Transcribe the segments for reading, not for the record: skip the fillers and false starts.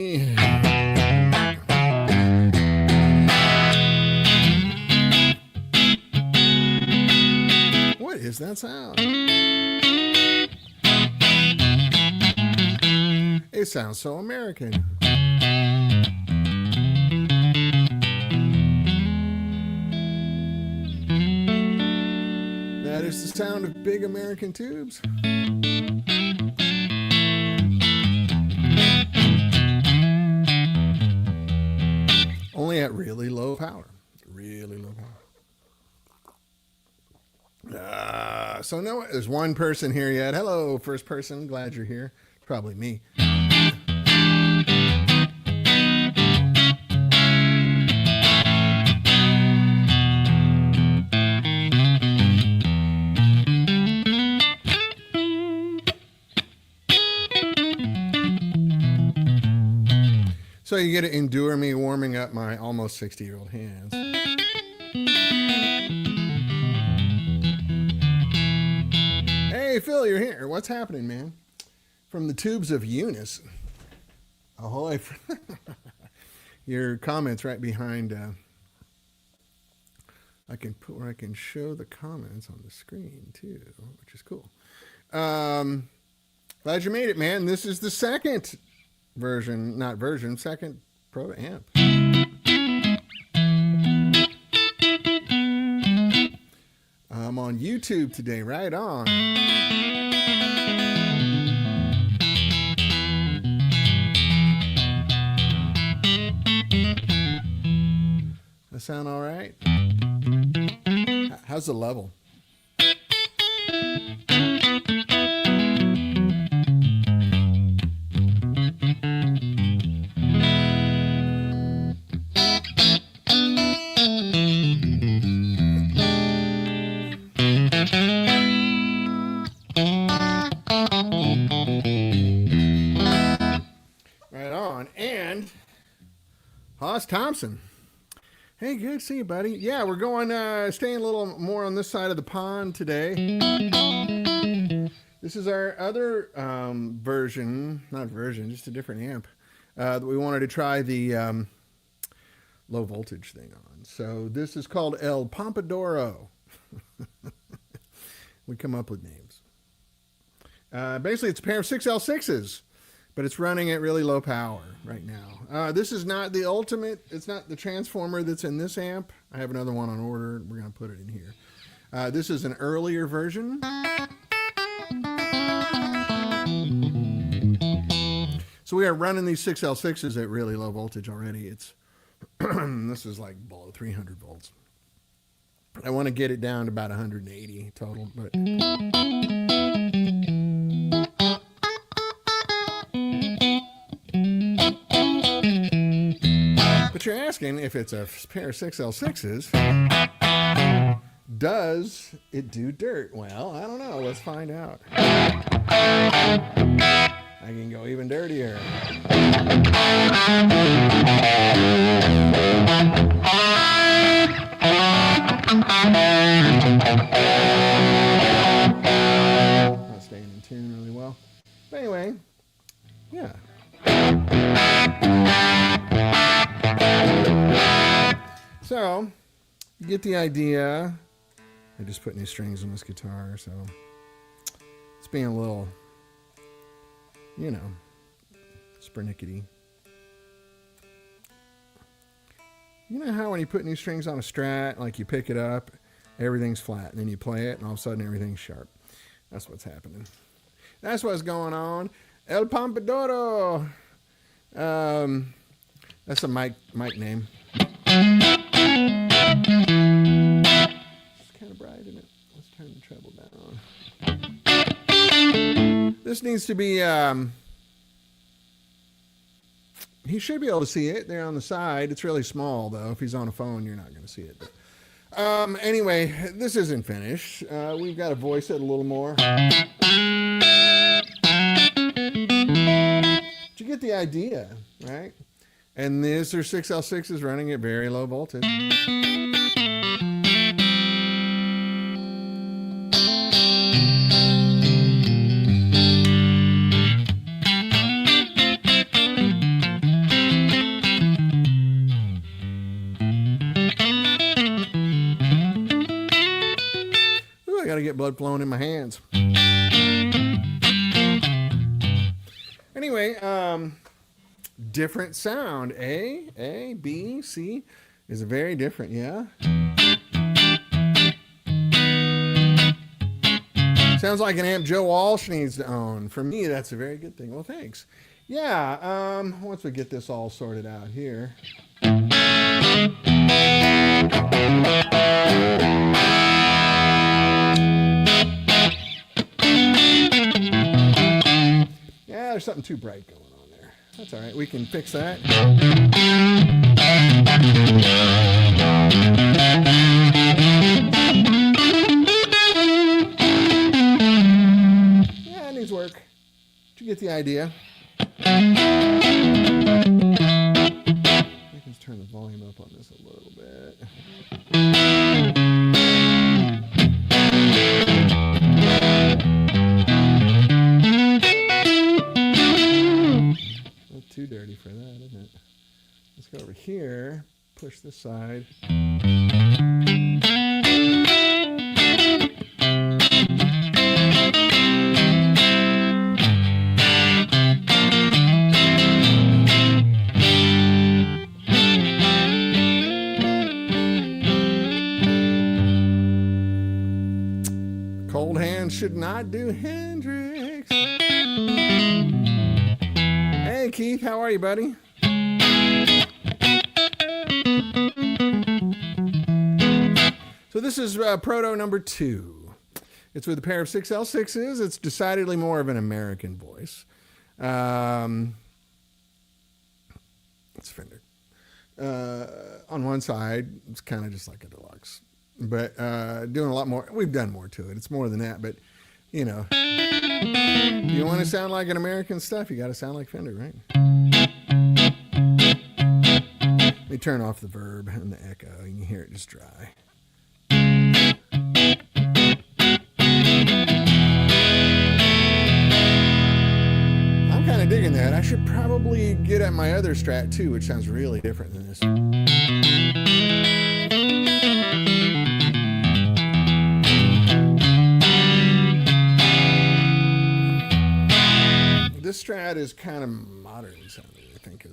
What is that sound? It sounds so American. That is the sound of big American tubes. Only at really low power. Really low power. So no, there's one person here yet. Hello, first person. Glad you're here. Probably me. So you get to endure me warming up my almost 60-year-old hands. Hey, Phil, you're here. What's happening, man? From the tubes of Eunice. Ahoy. Your comments right behind. I can put where I can show the comments on the screen, too, which is cool. Glad you made it, man. This is the second second proto amp. I'm on YouTube today, right on. That sound all right? How's the level? Thompson. Hey, good to see you, buddy. Yeah, we're going, staying a little more on this side of the pond today. This is our other just a different amp that we wanted to try the low voltage thing on. So this is called El Pompadouro. We come up with names. Basically, it's a pair of 6L6's. But it's running at really low power right now. This is not the ultimate. It's not the transformer that's in this amp. I have another one on order. We're going to put it in here. This is an earlier version. So we are running these 6L6's at really low voltage already. It's this is like below 300 volts. I want to get it down to about 180 total, but you're asking if it's a pair of 6L6's, does it do dirt? Well, I don't know. Let's find out. I can go even dirtier. Not staying in tune really well. But anyway, yeah. So, you get the idea. I just put new strings on this guitar, so it's being a little, you know, spernickety. You know how when you put new strings on a Strat, like you pick it up, everything's flat, and then you play it, and all of a sudden everything's sharp. That's what's happening. That's what's going on. El Pompadouro. That's a mic name. It's kind of bright, isn't it? Let's turn the treble down. This needs to be, he should be able to see it there on the side. It's really small, though. If he's on a phone, you're not going to see it. But, anyway, this isn't finished. We've got to voice it a little more. Did you get the idea, right? And these are 6L6's running at very low voltage. blood flowing in my hands. Anyway, different sound. A, B, C is very different, yeah? Sounds like an amp Joe Walsh needs to own. For me, that's a very good thing. Well, thanks. Yeah, once we get this all sorted out here. Yeah, there's something too bright going on there. That's all right. We can fix that. Yeah, it needs work. Did you get the idea? Let's turn the volume up on this a little bit. Not too dirty for that, isn't it? Let's go over here, push this side. Cold hands should not do Hendrix. Hey Keith, how are you, buddy? So this is proto number 2. It's with a pair of 6L6's. It's decidedly more of an American voice. It's Fender. On one side, it's kind of just like a deluxe. But doing a lot more. We've done more to it. It's more than that. But, you know, you want to sound like an American stuff, you got to sound like Fender, right? Let me turn off the verb and the echo. You can hear it just dry. I'm kind of digging that. I should probably get at my other Strat too, which sounds really different than this. This Strat is kind of modern sounding, I think.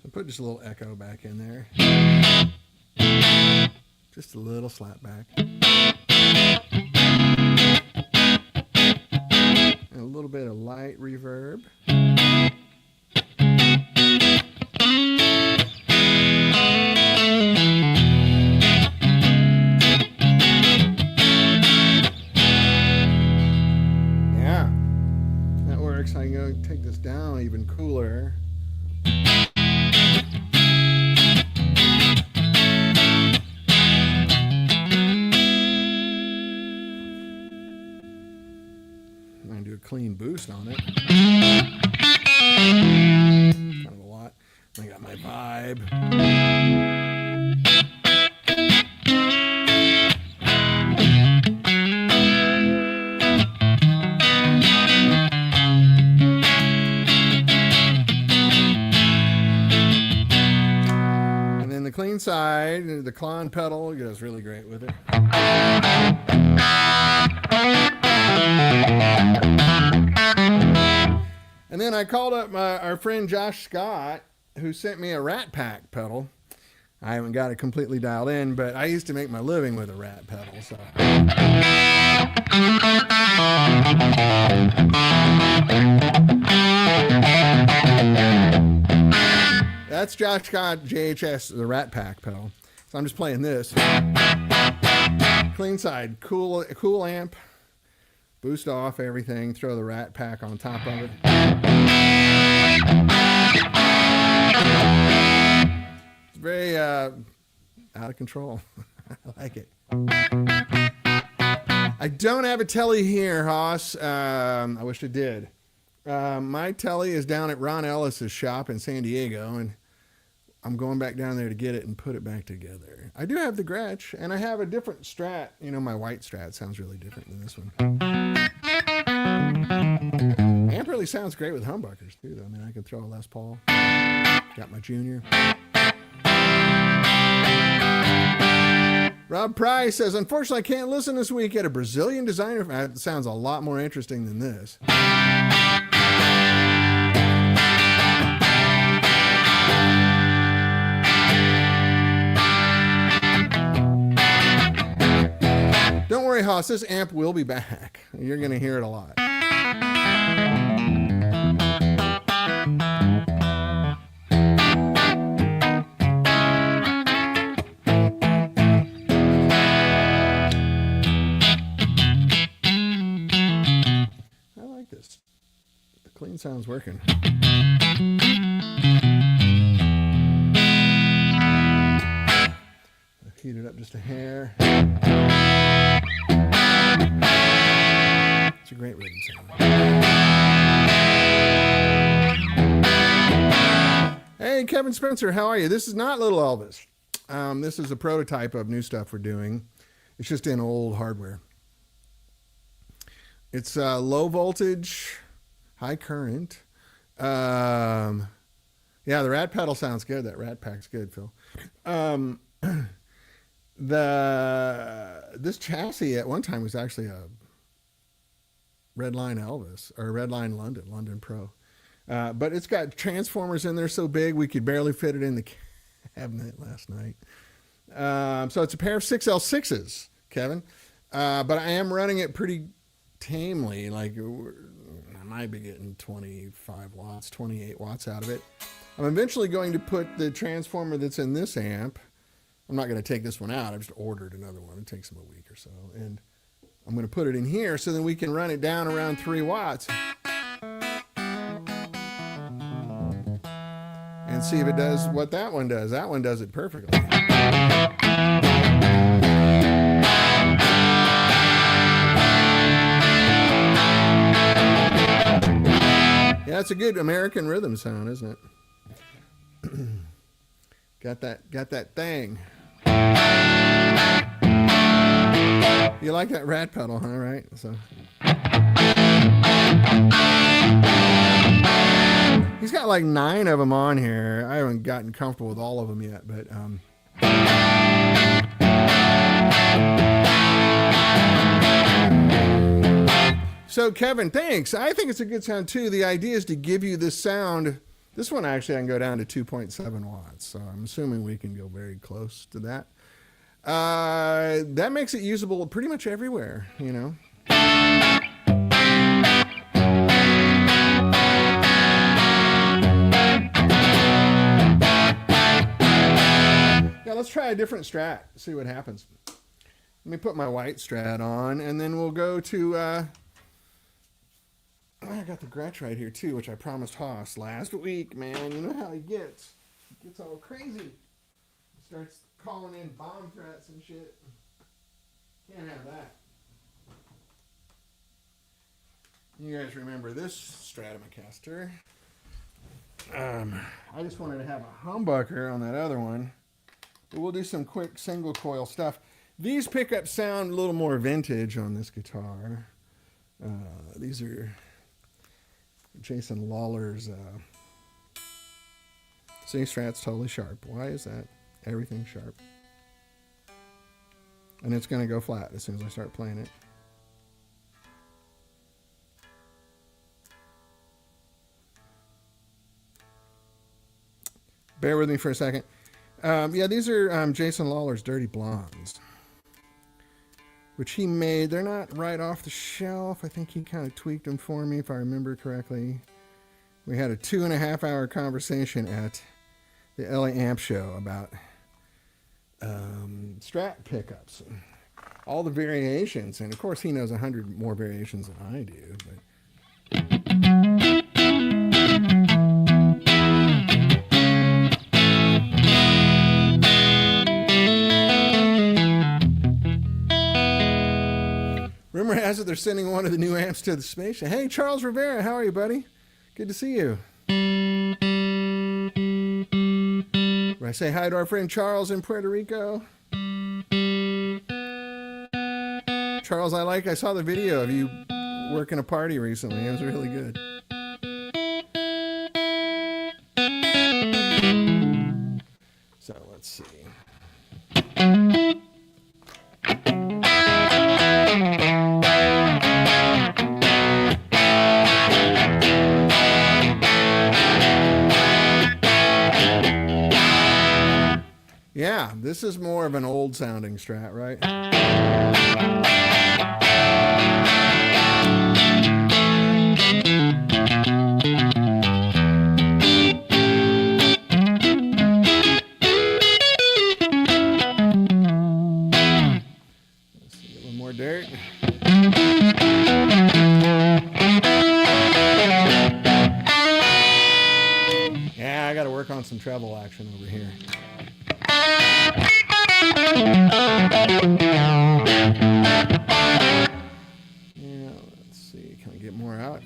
I'll put just a little echo back in there. Just a little slap back. And a little bit of light reverb. Yeah, that works. I can go take this down even cooler. Do a clean boost on it. Kind of a lot. I got my vibe. And then the clean side, the Klon pedal goes really great with it. And then I called up our friend Josh Scott, who sent me a Rat Pack pedal. I haven't got it completely dialed in, but I used to make my living with a Rat pedal. So that's Josh Scott JHS, the Rat Pack pedal. So I'm just playing this. Clean side, cool amp. Boost off everything, throw the Rat Pack on top of it. It's very out of control. I like it. I don't have a telly here, Haas. I wish I did. My telly is down at Ron Ellis's shop in San Diego, and I'm going back down there to get it and put it back together. I do have the Gretsch, and I have a different Strat. You know, my white Strat sounds really different than this one. Amp really sounds great with humbuckers too, though. I mean, I can throw a Les Paul. Got my Junior. Rob Price says, unfortunately, I can't listen this week. At a Brazilian designer. That sounds a lot more interesting than this. Don't worry, Haas. This amp will be back. You're going to hear it a lot. I like this. The clean sound's working. I'll heat it up just a hair. It's a great rhythm sound. Hey, Kevin Spencer, how are you? This is not Little Elvis. This is a prototype of new stuff we're doing. It's just in old hardware. It's low voltage, high current. Yeah, the Rat pedal sounds good. That Rat pack's good, Phil. This chassis at one time was actually a Redline Elvis or Redline London Pro, but it's got transformers in there so big we could barely fit it in the cabinet last night. So it's a pair of 6L6's, Kevin, but I am running it pretty tamely. Like I might be getting 25 watts, 28 watts out of it. I'm eventually going to put the transformer that's in this amp. I'm not going to take this one out. I've just ordered another one. It takes them a week or so. And I'm going to put it in here so then we can run it down around 3 watts. And see if it does what that one does. That one does it perfectly. Yeah, it's a good American rhythm sound, isn't it? Got that thing. You like that Rat pedal, huh? Right? So he's got like 9 of them on here. I haven't gotten comfortable with all of them yet, but so Kevin, thanks. I think it's a good sound too. The idea is to give you this sound. This one actually I can go down to 2.7 watts, so I'm assuming we can go very close to that. That makes it usable pretty much everywhere, you know. Yeah, let's try a different Strat, see what happens. Let me put my white Strat on, and then we'll go to... I got the Gretsch right here too, which I promised Haas last week, man. You know how he gets. He gets all crazy. He starts calling in bomb threats and shit. Can't have that. You guys remember this Stratocaster. I just wanted to have a humbucker on that other one. But we'll do some quick single coil stuff. These pickups sound a little more vintage on this guitar. These are Jason Lawler's C Strat's totally sharp. Why is that? Everything's sharp. And it's going to go flat as soon as I start playing it. Bear with me for a second. Yeah, these are Jason Lawler's Dirty Blondes, which he made. They're not right off the shelf. I think he kind of tweaked them for me, if I remember correctly. We had a 2.5-hour conversation at the LA Amp Show about Strat pickups, all the variations, and of course he knows 100 more variations than I do. But rumor has it they're sending one of the new amps to the space. Hey, Charles Rivera, how are you, buddy? Good to see you. I say hi to our friend Charles in Puerto Rico? Charles, I saw the video of you working a party recently. It was really good. So let's see. Yeah, this is more of an old sounding Strat, right? Let's see, get a little more dirt. Yeah, I got to work on some treble action over here. Yeah, let's see. Can I get more out?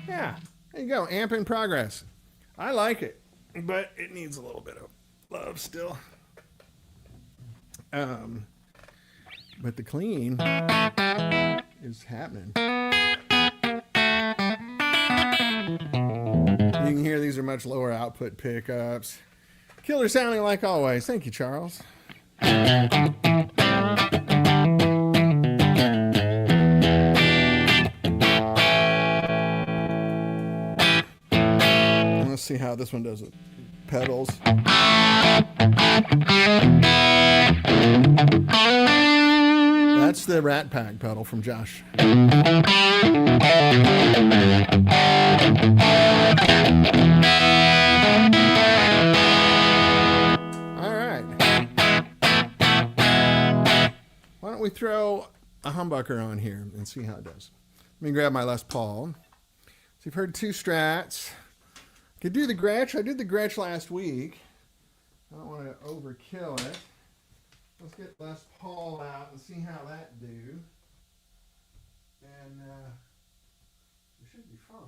Yeah, there you go. Amp in progress. I like it, but it needs a little bit of love still. But the clean is happening. You can hear these are much lower output pickups. Killer sounding like always. Thank you, Charles. Let's see how this one does with pedals. That's the Rat Pack pedal from Josh. All right. Why don't we throw a humbucker on here and see how it does? Let me grab my Les Paul. So you've heard two Strats. Could do the Gretsch. I did the Gretsch last week. I don't want to overkill it. Let's get Les Paul out and see how that do. And it should be fine.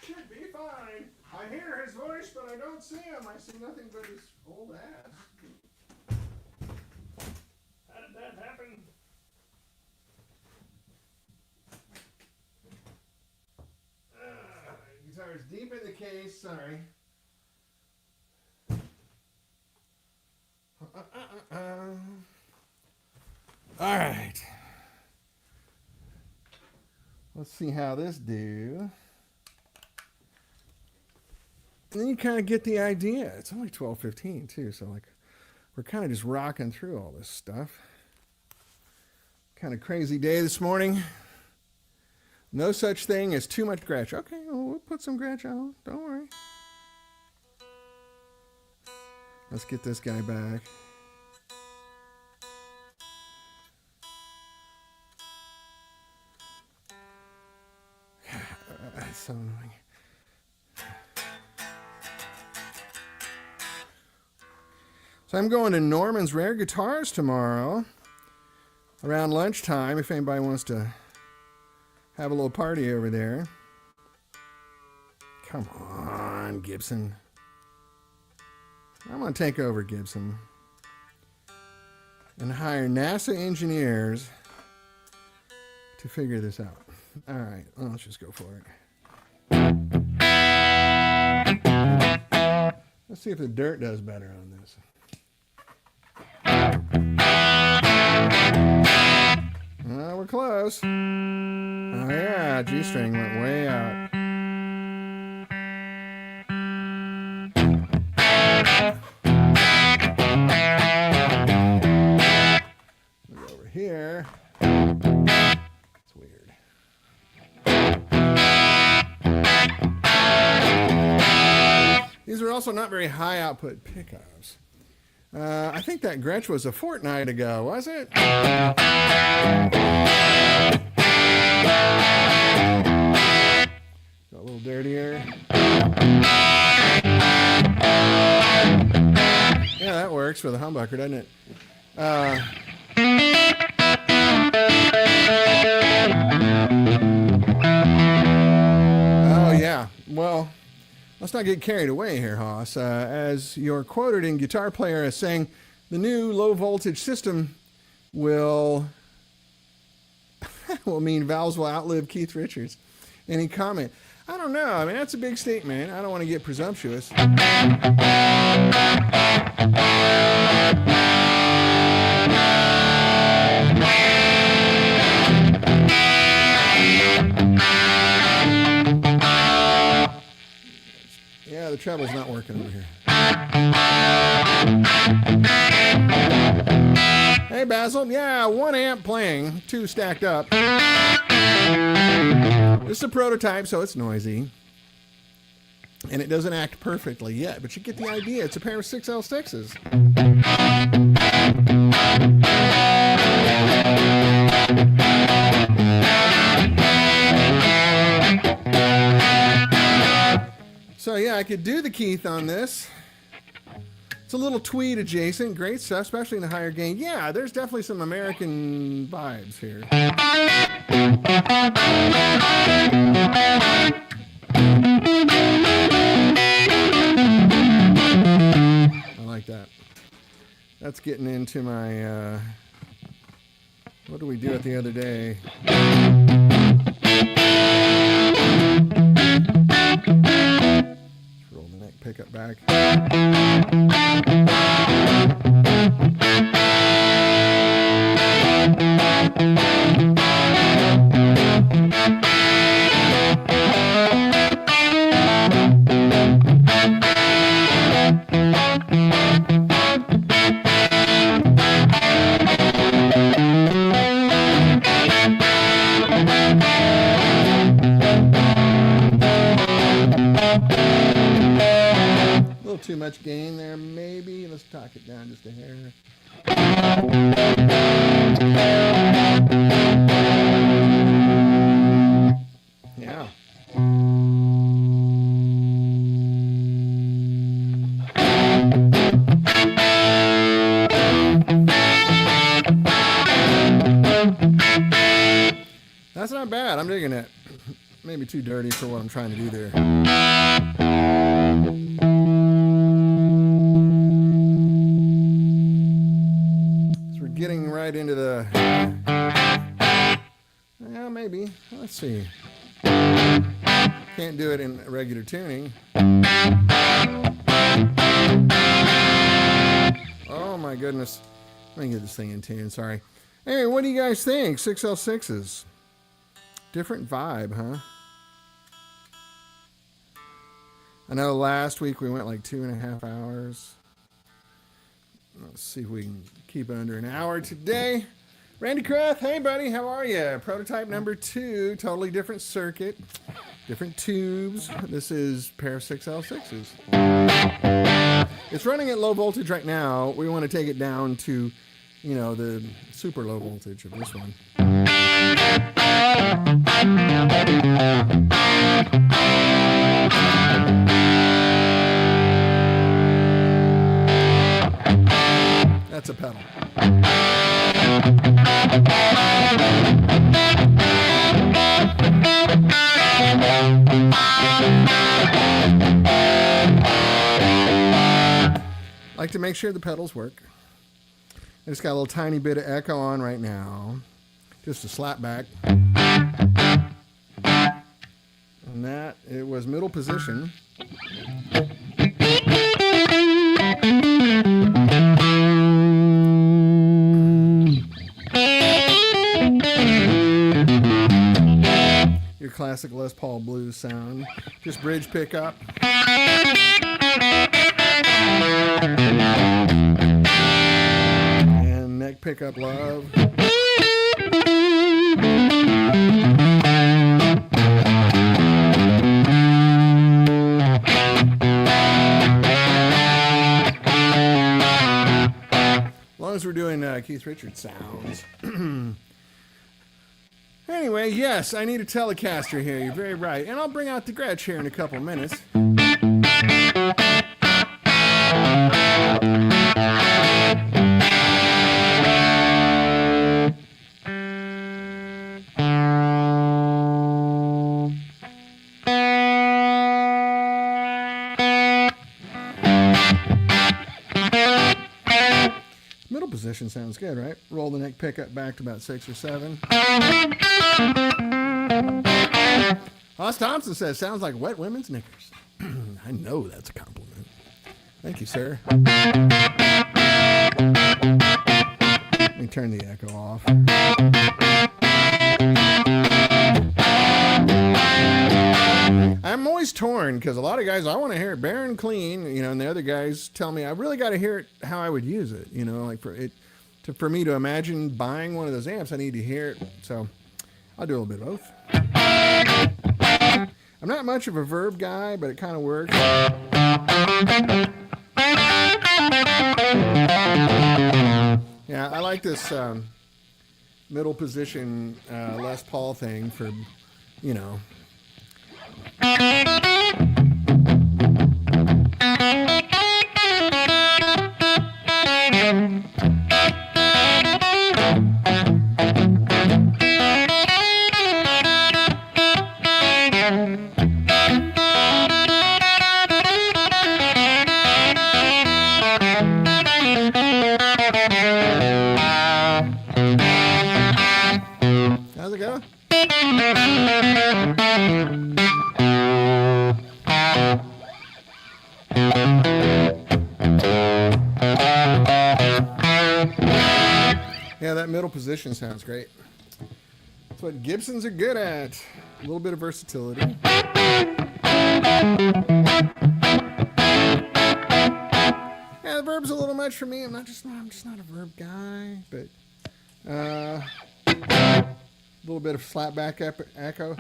Should be fine. I hear his voice, but I don't see him. I see nothing but his old ass. How did that happen? Guitar's deep in the case. Sorry. All right. Let's see how this do. And then you kind of get the idea. It's only 12:15 too, so like we're kind of just rocking through all this stuff. Kind of crazy day this morning. No such thing as too much Gretsch. Okay, well, we'll put some Gretsch on. Don't worry. Let's get this guy back. That's so annoying. So I'm going to Norman's Rare Guitars tomorrow around lunchtime if anybody wants to have a little party over there. Come on, Gibson. I'm going to take over Gibson and hire NASA engineers to figure this out. All right, well, let's just go for it. Let's see if the dirt does better on this. Well, we're close. Oh yeah, G string went way out. Look over here. It's weird. These are also not very high output pickups. I think that Gretsch was a fortnight ago, was it? Got a little dirtier. works for the humbucker, doesn't it? Oh, yeah. Well, let's not get carried away here, Haas. As you're quoted in Guitar Player as saying, the new low-voltage system will mean valves will outlive Keith Richards. Any comment? I don't know. I mean, that's a big statement. I don't want to get presumptuous. Yeah, the treble's not working over here. Hey, Basil. Yeah, 1 amp playing, 2 stacked up. This is a prototype, so it's noisy. And it doesn't act perfectly yet, but you get the idea. It's a pair of 6L6's. So yeah, I could do the Keith on this. It's a little tweed adjacent, great stuff, especially in the higher gain. Yeah, there's definitely some American vibes here. I like that. That's getting into my, what did we do it the other day? Let's roll the neck pickup back. Too much gain there, maybe. Let's talk it down just a hair. Yeah. That's not bad. I'm digging it. Maybe too dirty for what I'm trying to do there. Getting right into the, yeah, maybe. Let's see. Can't do it in regular tuning. Oh my goodness. Let me get this thing in tune, sorry. Anyway, what do you guys think? 6L6's. Different vibe, huh? I know last week we went like 2.5 hours. Let's see if we can keep it under an hour today. Randy Kraft, hey buddy, how are you? Prototype number 2, totally different circuit, different tubes. This is a pair of 6L6's. It's running at low voltage right now. We want to take it down to, you know, the super low voltage of this one. That's a pedal. Like to make sure the pedals work. I just got a little tiny bit of echo on right now. Just a slap back. And that, it was middle position. Your classic Les Paul blues sound. Just bridge pickup. And neck pickup love. As long as we're doing Keith Richards sounds. Anyway, yes, I need a Telecaster here. You're very right. And I'll bring out the Gretsch here in a couple of minutes. position sounds good, right? Roll the neck pickup back to about 6 or 7. Hoss Thompson says, sounds like wet women's knickers. I know that's a compliment. Thank you, sir. Let me turn the echo off. I'm always torn because a lot of guys, I want to hear it bare and clean, you know, and the other guys tell me I really got to hear it how I would use it, you know, like for me to imagine buying one of those amps, I need to hear it. So I'll do a little bit of both. I'm not much of a verb guy, but it kind of works. Yeah, I like this middle position Les Paul thing for, you know. How's it go? Yeah, that middle position sounds great. That's what Gibsons are good at. A little bit of versatility. Yeah, the verb's a little much for me. I'm just not a verb guy, but a little bit of slapback echo.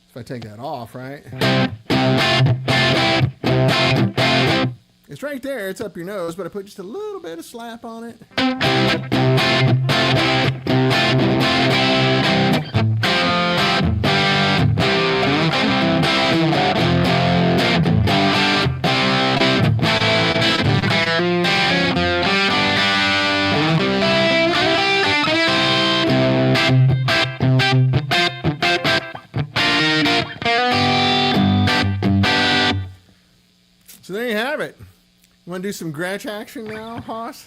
If I take that off, right? It's right there. It's up your nose, but I put just a little bit of slap on it. So there you have it. You want to do some Gretsch action now, Hoss?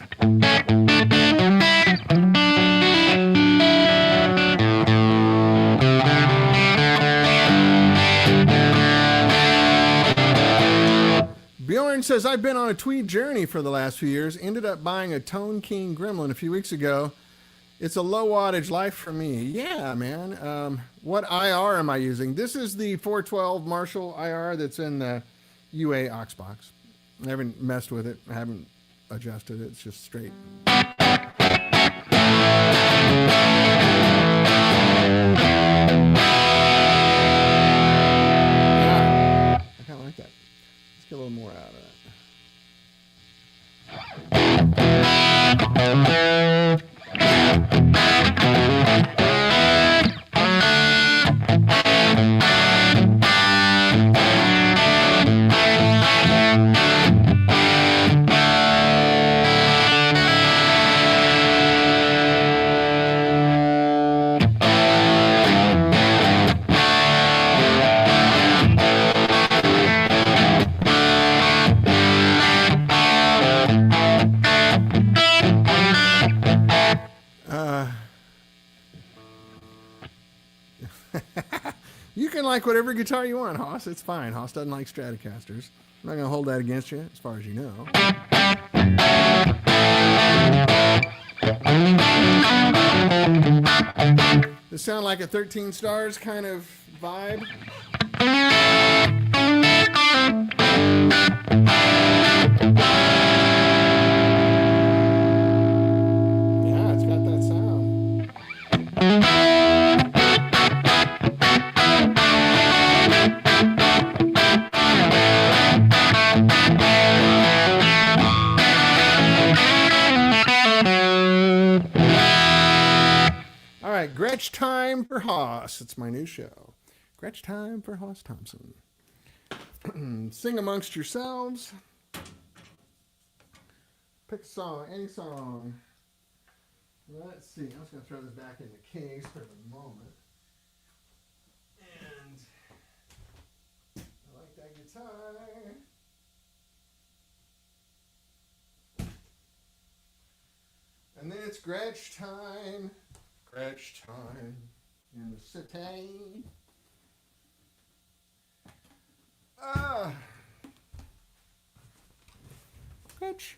Bjorn says, I've been on a tweed journey for the last few years. Ended up buying a Tone King Gremlin a few weeks ago. It's a low wattage life for me. Yeah, man. What IR am I using? This is the 412 Marshall IR that's in the UA aux box. I haven't messed with it. I haven't adjusted it. It's just straight. Yeah, I kind of like that. Let's get a little more out of that. You can like whatever guitar you want, Hoss. It's fine. Hoss doesn't like Stratocasters. I'm not going to hold that against you, as far as you know. Does this sound like a 13 stars kind of vibe? Yeah, it's got that sound. All right, Gretsch time for Hoss. It's my new show. Gretsch time for Hoss Thompson. Sing amongst yourselves. Pick a song, any song. Let's see. I'm just going to throw this back in the case for the moment. And I like that guitar. And then it's Gretsch time. Gretsch time in the city. Gretsch.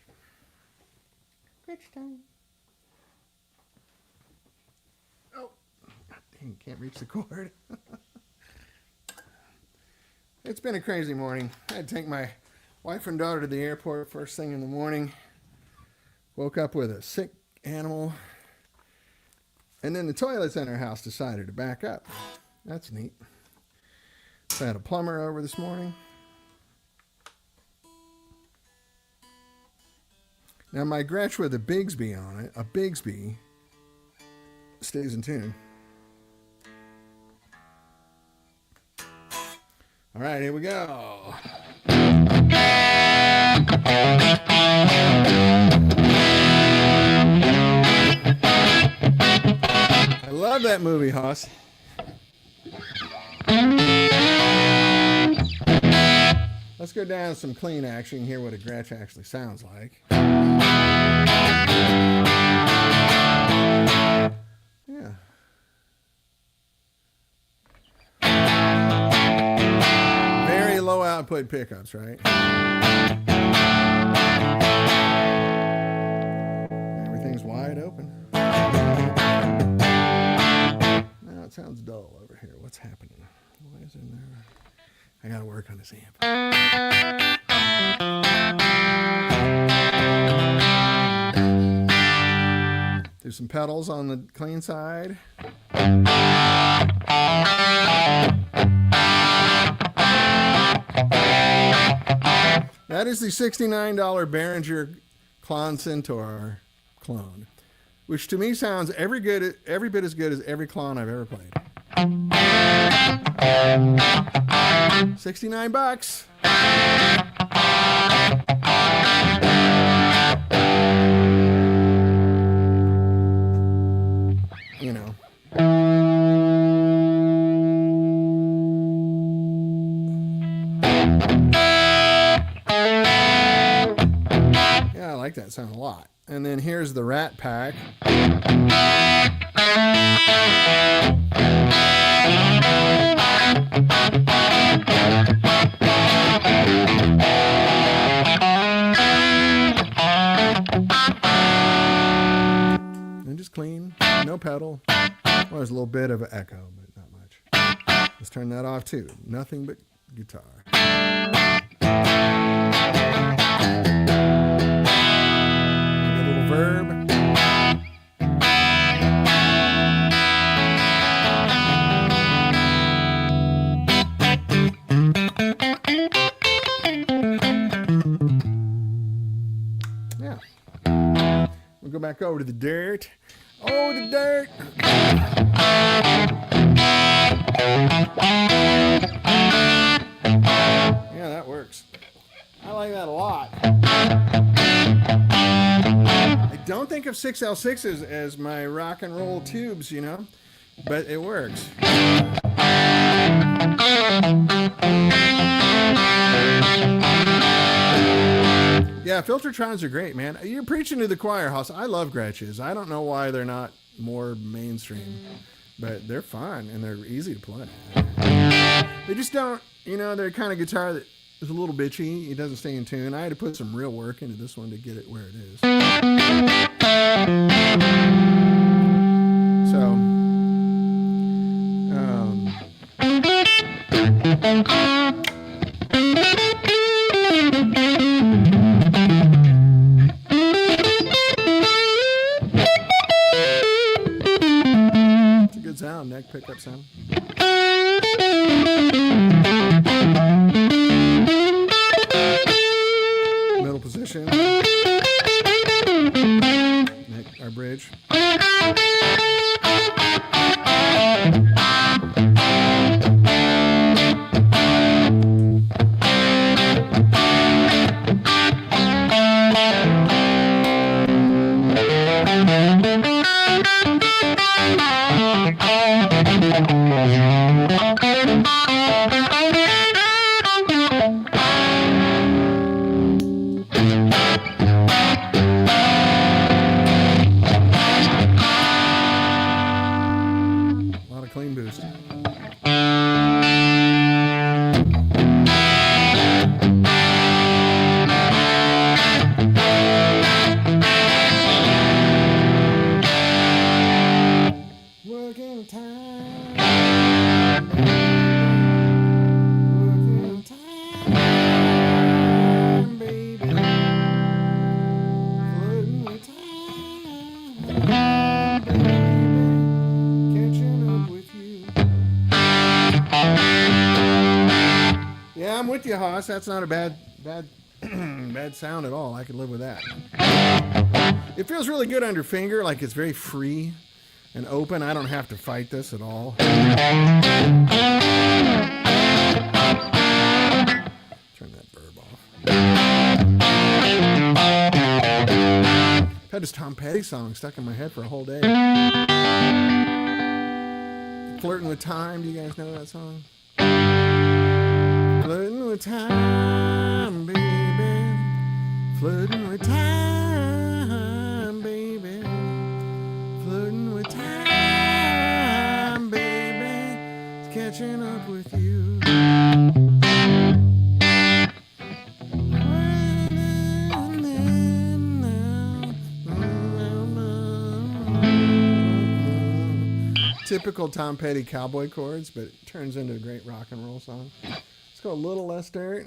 Gretsch time. Oh, dang, can't reach the cord. It's been a crazy morning. I had to take my wife and daughter to the airport first thing in the morning. Woke up with a sick animal. And then the toilets in our house decided to back up. That's neat. So I had a plumber over this morning. Now my Gretsch with a Bigsby on it, a Bigsby, stays in tune. All right, here we go. I love that movie, Hoss. Let's go down to some clean action and hear what a Gretsch actually sounds like. Yeah. Very low output pickups, right? Everything's wide open. Now it sounds dull over here. What's happening? Why is it in there? I gotta work on this amp. Do some pedals on the clean side. That is the $69 Behringer Klon Centaur clone, which to me sounds every bit as good as every clone I've ever played. 69 bucks. You know. Yeah, I like that sound a lot. And then here's the Rat Pack. And just clean, no pedal. Well, there's a little bit of an echo, but not much. Let's turn that off too. Nothing but guitar. A little verb. Yeah. We'll go back over to the dirt. Oh, the dirt. Yeah, that works. I like that a lot. I don't think of 6L6's as my rock and roll tubes, you know, but it works. Yeah, Filtertrons are great, man. You're preaching to the choir, Hoss. I love Gretches. I don't know why they're not more mainstream, but they're fun and they're easy to play. They just don't, you know, they're the kind of guitar that is a little bitchy. It doesn't stay in tune. I had to put some real work into this one to get it where it is. So, it's a good sound, neck pickup sound. Middle position. Neck, our bridge. volume boost. Working time, baby, flirting with time, baby, catching up with you. Yeah, I'm with you, Haas. That's not a bad bad sound at all. I could live with that. It feels really good under finger, like it's very free and open. I don't have to fight this at all. Turn that burb off. I've had this Tom Petty song stuck in my head for a whole day. Flirting with Time. Do you guys know that song? Flirting with time, baby. Flirting with time, baby. Flirting with time, baby. It's catching up with you. Typical Tom Petty cowboy chords, but it turns into a great rock and roll song. Let's go a little less dirt.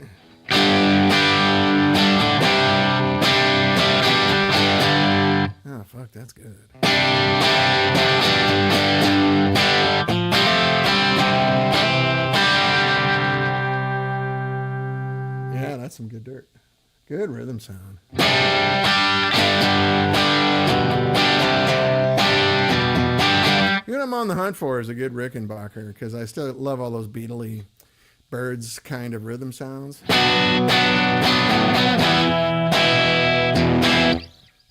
Oh, fuck, that's good. Yeah, that's some good dirt. Good rhythm sound. What I'm on the hunt for is a good Rickenbacker, because I still love all those beatly birds kind of rhythm sounds.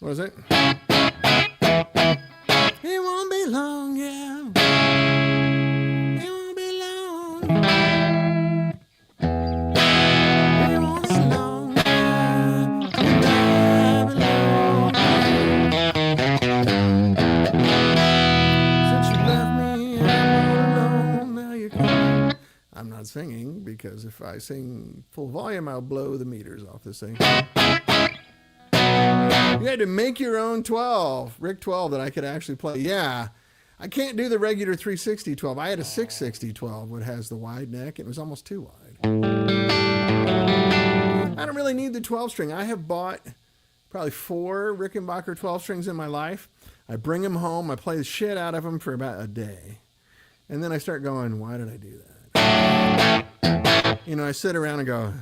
What is it? It won't be long, yeah. It won't be long. It won't be long, yeah. Since you left me, I'm alone. Now you're coming. I'm not singing, because if I sing full volume, I'll blow the meters off this thing. You had to make your own 12, Rick 12, that I could actually play. Yeah, I can't do the regular 360 12. I had a 660 12, which has the wide neck. It was almost too wide. I don't really need the 12 string. I have bought probably 4 Rickenbacker 12 strings in my life. I bring them home. I play the shit out of them for about a day. And then I start going, why did I do that? You know, I sit around and go...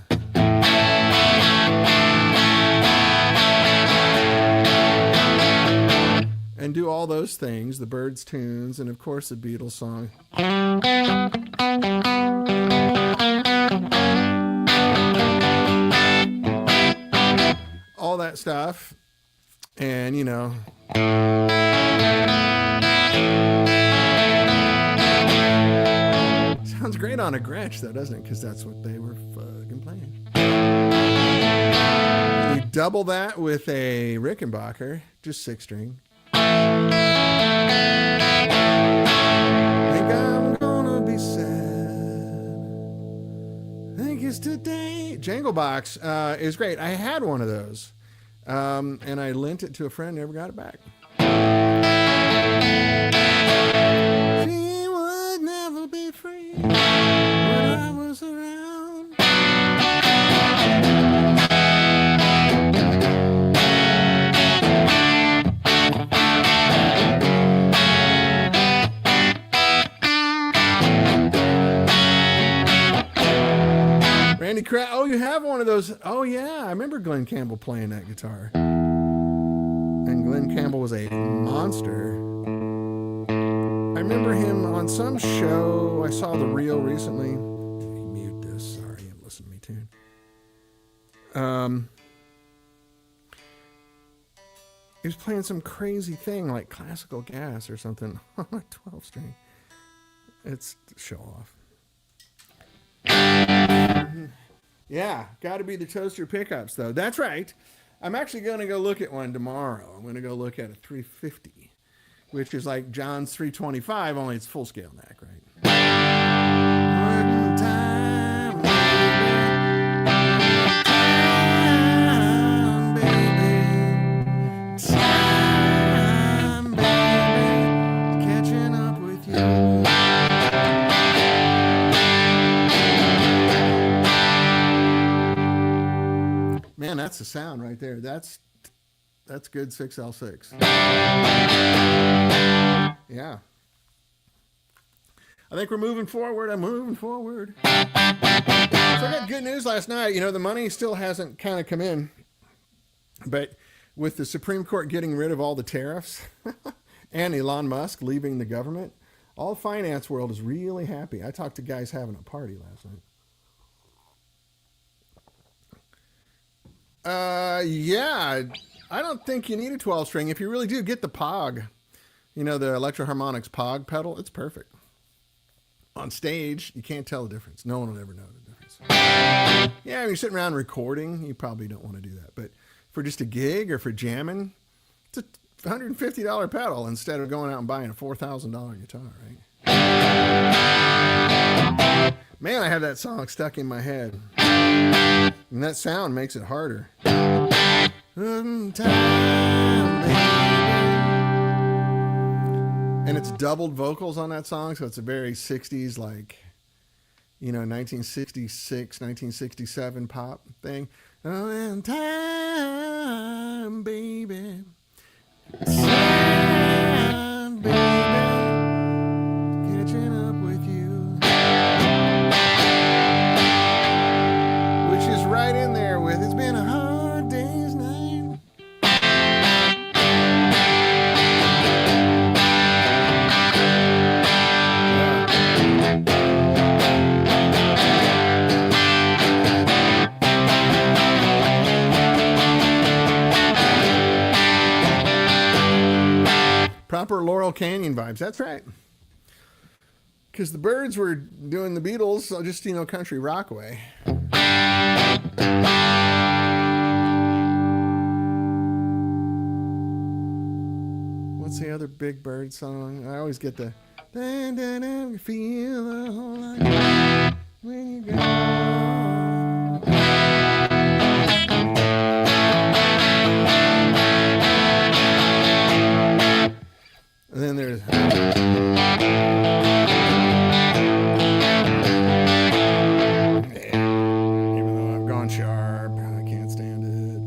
and do all those things, the Byrds tunes, and of course the Beatles song. All that stuff. And, you know. Sounds great on a Gretsch, though, doesn't it? Because that's what they were fucking playing. You double that with a Rickenbacker, just 6-string. Think I'm gonna be sad. Think it's today. Jangle Box is great. I had one of those, and I lent it to a friend. Never got it back. She would never be free when I was around. Randy Kraft. Oh, you have one of those. Oh, yeah. I remember Glenn Campbell playing that guitar. And Glenn Campbell was a monster. I remember him on some show. I saw the reel recently. Mute this. Sorry, I'm listening to me tune. He was playing some crazy thing like Classical Gas or something on a 12-string. It's show off. Yeah, got to be the Toaster pickups, though. That's right. I'm actually going to go look at one tomorrow. I'm going to go look at a 350, which is like John's 325, only it's full scale neck, right? that's the sound right there. That's good 6L6. Yeah. I think we're moving forward. I'm moving forward. So I got good news last night. You know, the money still hasn't kind of come in. But with the Supreme Court getting rid of all the tariffs and Elon Musk leaving the government, all the finance world is really happy. I talked to guys having a party last night. Yeah, I don't think you need a 12 string. If you really do, get the POG. You know, the Electro-Harmonix POG pedal. It's perfect. On stage, you can't tell the difference. No one will ever know the difference. Yeah, when you're sitting around recording, you probably don't want to do that. But for just a gig or for jamming, it's a $150 pedal instead of going out and buying a $4,000 guitar, right? Man, I have that song stuck in my head. And that sound makes it harder. And it's doubled vocals on that song, so it's a very 60s, like, you know, 1966, 1967 pop thing. Oh, and time, baby. Time, baby. Catching up with you. Which is right in there with It's Been a Hard Day's Night. Proper Laurel Canyon vibes. That's right. Because the Byrds were doing the Beatles, so just, you know, country rock way. What's the other big Byrd song? I always get the feel the whole lot when you go. And then there's even though I've gone sharp, I can't stand it.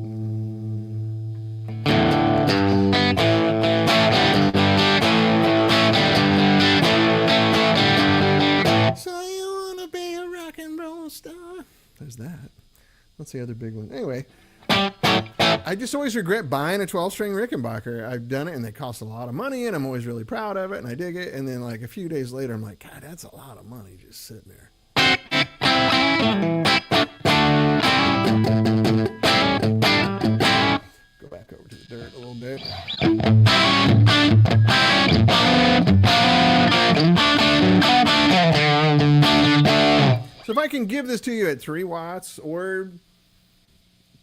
So you wanna be a rock and roll star? There's that. What's the other big one? Anyway. I just always regret buying a 12-string Rickenbacker. I've done it, and they cost a lot of money, and I'm always really proud of it, and I dig it. And then, like, a few days later, I'm like, God, that's a lot of money just sitting there. Go back over to the dirt a little bit. So if I can give this to you at 3 watts or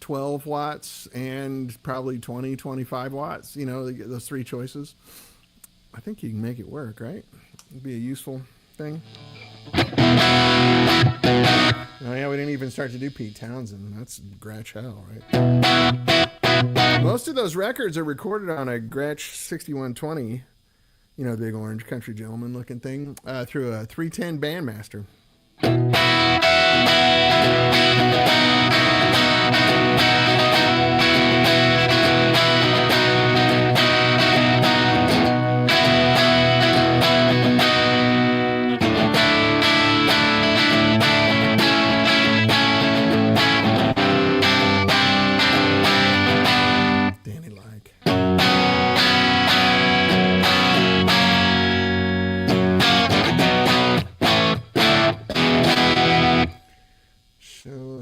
12 watts and probably 20, 25 watts, you know, those 3 choices, I think you can make it work, right? It'd be a useful thing. Oh yeah, we didn't even start to do Pete Townsend. That's Gretsch hell, right? Most of those records are recorded on a Gretsch 6120, you know, big orange country gentleman looking thing, through a 310 Bandmaster.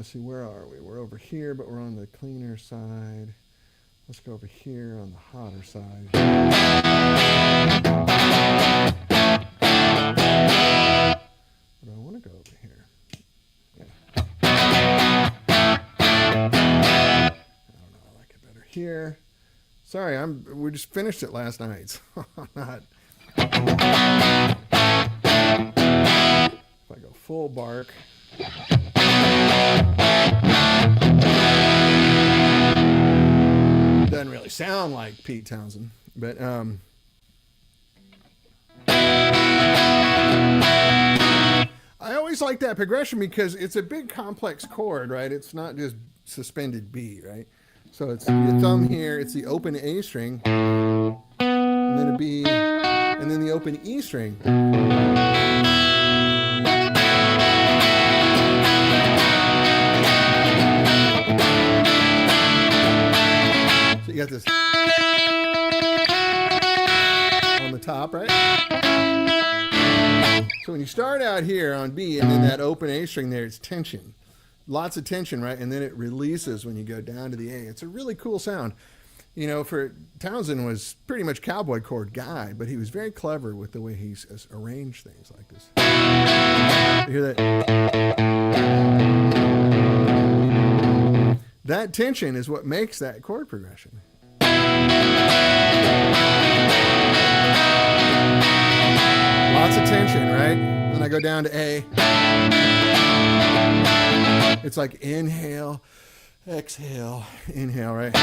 See, where are we? We're over here, but we're on the cleaner side. Let's go over here on the hotter side. But I want to go over here. Yeah. I don't know. I like it better here. Sorry, we just finished it last night. So I'm not. If I go full bark. Doesn't really sound like Pete Townsend, but I always like that progression because it's a big complex chord, right? It's not just suspended B, right? So it's your thumb here, it's the open A string, and then a B, and then the open E string. So you got this on the top, right? So when you start out here on B and then that open A string there, it's tension. Lots of tension, right? And then it releases when you go down to the A. It's a really cool sound. You know, Townsend was pretty much cowboy chord guy, but he was very clever with the way he's arranged things like this. You hear that? That tension is what makes that chord progression. Lots of tension, right? Then I go down to A. It's like inhale, exhale, inhale, right?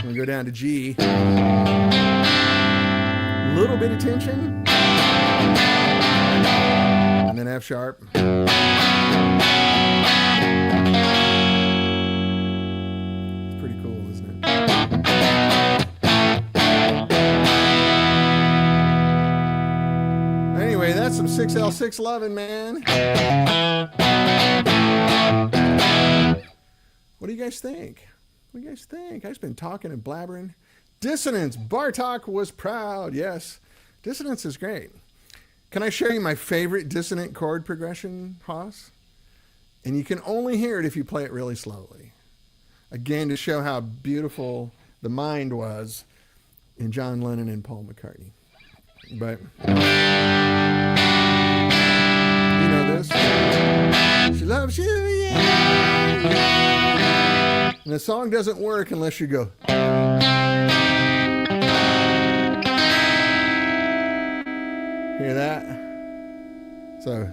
We go down to G. A little bit of tension. And then F sharp. It's pretty cool, isn't it? Anyway, that's some 6L6 loving, man. What do you guys think? What do you guys think? I've just been talking and blabbering. Dissonance. Bartok was proud. Yes. Dissonance is great. Can I show you my favorite dissonant chord progression, Haas? And you can only hear it if you play it really slowly. Again, to show how beautiful the mind was in John Lennon and Paul McCartney. But you know this. She loves you, yeah. And the song doesn't work unless you go. Hear that? So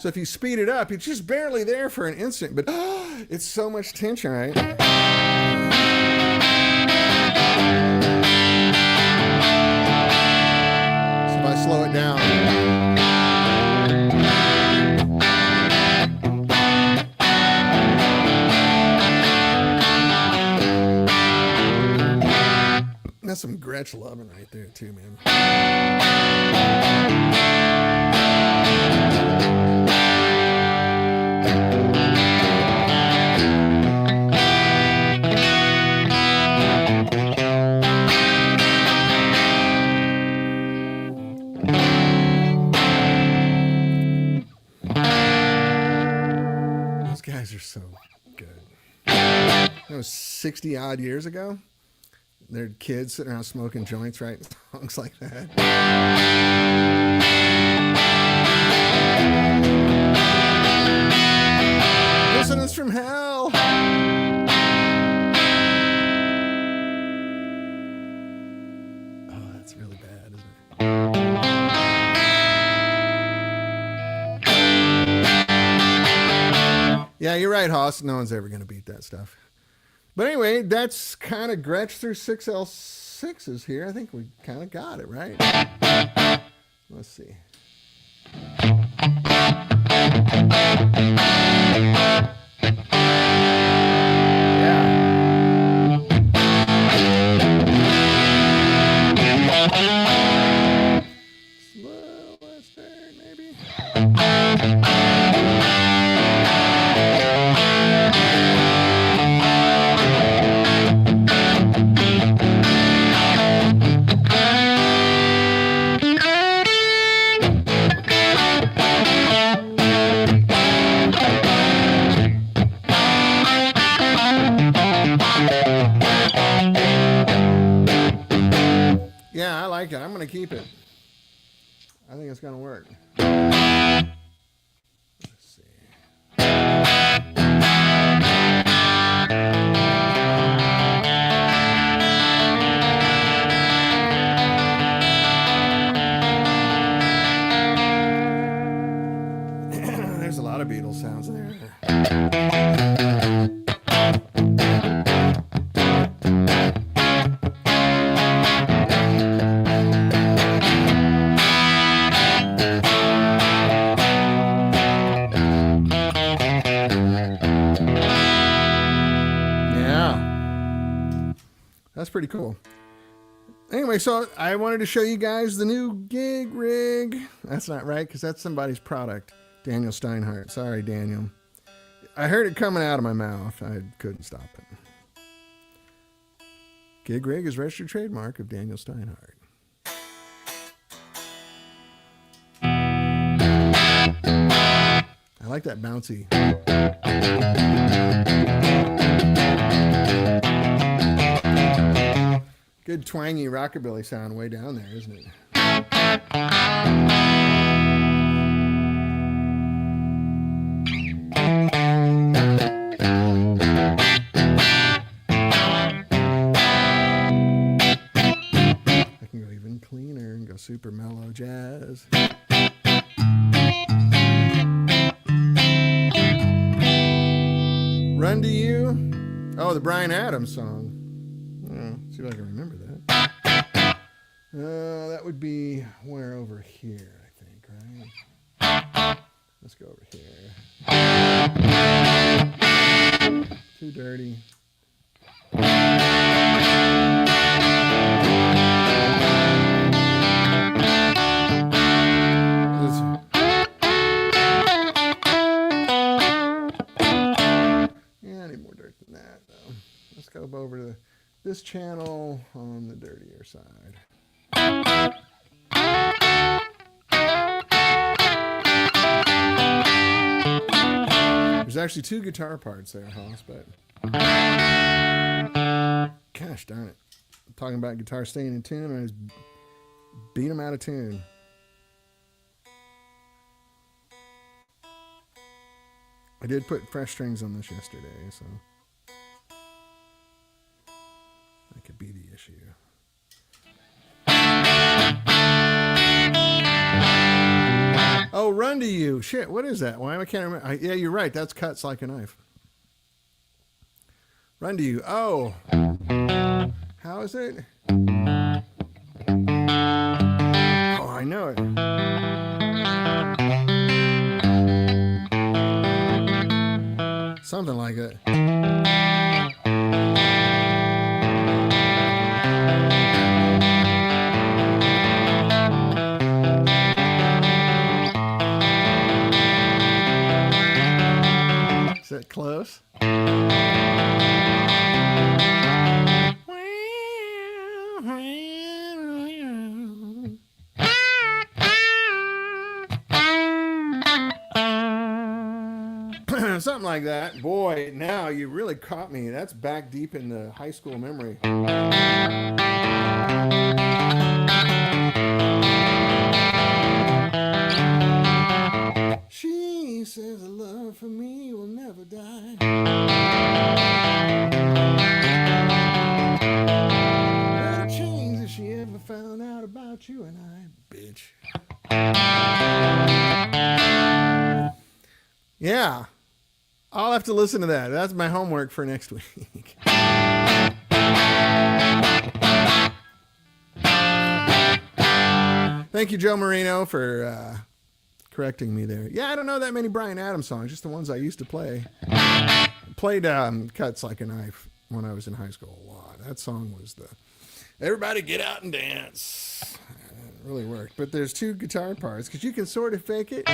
if you speed it up, it's just barely there for an instant, but it's so much tension, right? So if I slow it down. That's some Gretsch loving right there too, man. Those guys are so good. That was 60 odd years ago. They're kids sitting around smoking joints, right? Songs like that. Dissonance from hell. Oh, that's really bad, isn't it? Yeah, you're right, Haas. No one's ever going to beat that stuff. But anyway, that's kind of Gretsch through 6L6's here. I think we kind of got it, right? Let's see. Yeah. Slow, let's start, maybe. Yeah, I like it. I'm going to keep it. I think it's going to work. Let's see. There's a lot of Beatles sounds there. pretty cool. Anyway, so I wanted to show you guys the new gig rig. That's not right, because that's somebody's product. Daniel Steinhardt. Sorry, Daniel. I heard it coming out of my mouth. I couldn't stop it. Gig rig is registered trademark of Daniel Steinhardt. I like that bouncy. Good twangy rockabilly sound way down there, isn't it? I can go even cleaner and go super mellow jazz. Run to You. Oh, the Bryan Adams song. See if I can remember that. That would be where over here, I think, right? Let's go over here. Too dirty. Yeah, I need more dirt than that, though. Let's go over to this channel on the dirtier side. There's actually 2 guitar parts there, Hoss, but gosh darn it. I'm talking about guitar staying in tune, and I just beat them out of tune. I did put fresh strings on this yesterday, so that could be the issue. Oh, Run to You. Shit, what is that? Why I can't remember. Yeah, you're right. That's Cuts Like a Knife. Run to You. Oh. How is it? Oh, I know it. Something like it. Is that close? Something like that. Boy, now you really caught me. That's back deep in the high school memory. She says the love for me will never die. What a change if she ever found out about you and I, bitch. Yeah. I'll have to listen to that. That's my homework for next week. Thank you, Joe Marino, for correcting me there. Yeah, I don't know that many Bryan Adams songs, just the ones I used to play. Played Cuts Like a Knife when I was in high school a lot. That song was the everybody get out and dance. It really worked. But there's 2 guitar parts because you can sort of fake it.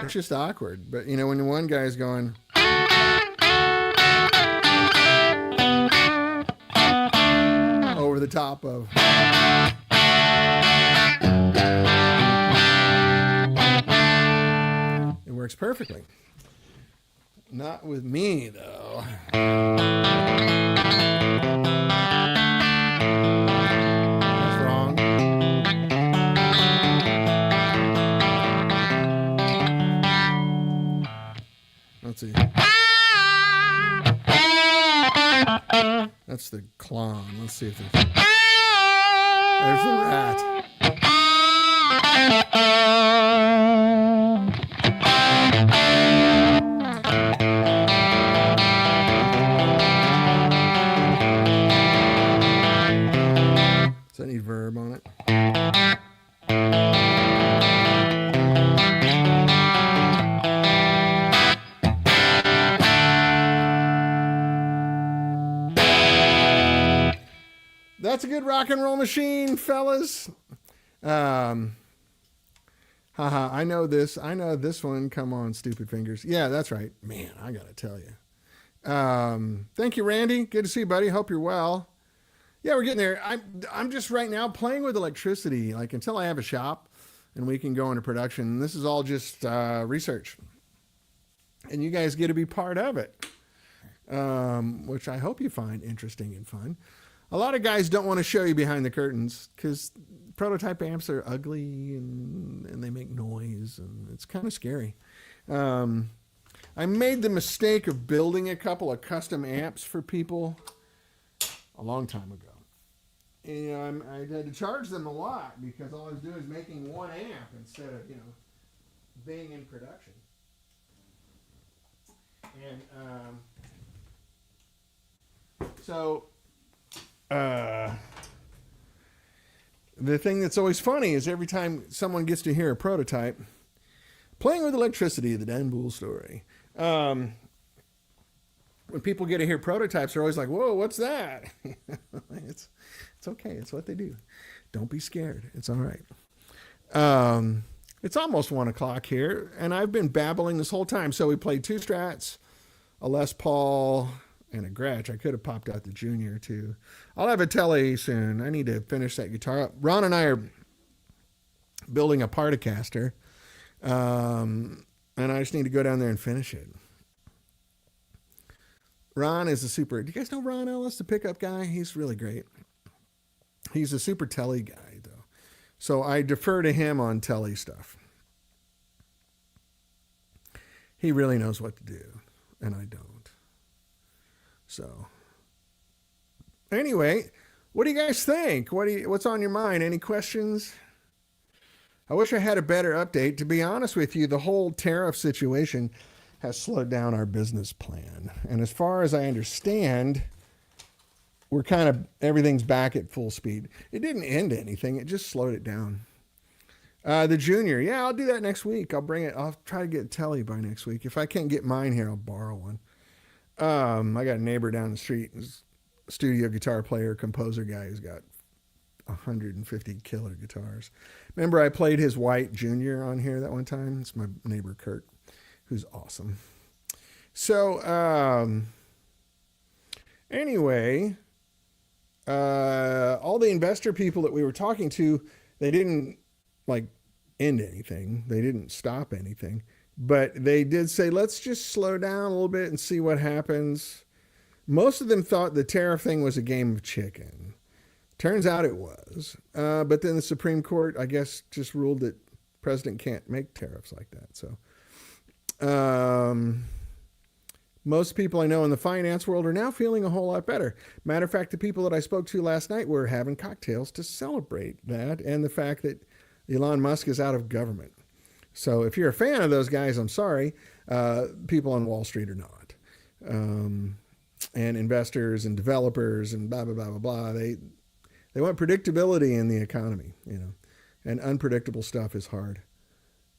It's just awkward. But, you know, when the one guy's going... over the top of... It works perfectly. Not with me, though. That's wrong. Let's see. That's the clown. Let's see if there's the rat. Does that need verb on it? That's a good rock and roll machine, fellas. Haha, I know this. I know this one. Come on, stupid fingers. Yeah, that's right. Man, I got to tell you. Thank you, Randy. Good to see you, buddy. Hope you're well. Yeah, we're getting there. I'm just right now playing with electricity, like until I have a shop and we can go into production. This is all just research. And you guys get to be part of it, which I hope you find interesting and fun. A lot of guys don't want to show you behind the curtains because prototype amps are ugly and they make noise and it's kind of scary. I made the mistake of building a couple of custom amps for people a long time ago. And I had to charge them a lot because all I was doing is making one amp instead of, being in production. And the thing that's always funny is every time someone gets to hear a prototype, playing with electricity, the Dan Boole story. When people get to hear prototypes, they're always like, whoa, what's that? It's okay. It's what they do. Don't be scared. It's all right. It's almost 1 o'clock here, and I've been babbling this whole time. So we played 2 Strats, a Les Paul, and a Gretsch. I could have popped out the Junior, too. I'll have a Tele soon. I need to finish that guitar up. Ron and I are building a Particaster, and I just need to go down there and finish it. Ron is a super... Do you guys know Ron Ellis, the pickup guy? He's really great. He's a super Tele guy, though. So I defer to him on Tele stuff. He really knows what to do, and I don't. So, anyway, what do you guys think? What's on your mind? Any questions? I wish I had a better update. To be honest with you, the whole tariff situation has slowed down our business plan. And as far as I understand, everything's back at full speed. It didn't end anything. It just slowed it down. The Junior. Yeah, I'll do that next week. I'll bring it. I'll try to get Tele by next week. If I can't get mine here, I'll borrow one. I got a neighbor down the street, studio guitar player, composer guy who's got 150 killer guitars. Remember I played his white Junior on here that one time? It's my neighbor Kurt, who's awesome. So, anyway, all the investor people that we were talking to, they didn't end anything. They didn't stop anything. But they did say, let's just slow down a little bit and see what happens. Most of them thought the tariff thing was a game of chicken. Turns out it was. But then the Supreme Court, I guess, just ruled that president can't make tariffs like that. So most people I know in the finance world are now feeling a whole lot better. Matter of fact, the people that I spoke to last night were having cocktails to celebrate that and the fact that Elon Musk is out of government. So if you're a fan of those guys, I'm sorry. People on Wall Street are not. And investors and developers and blah, blah, blah, blah, blah. They want predictability in the economy, and unpredictable stuff is hard.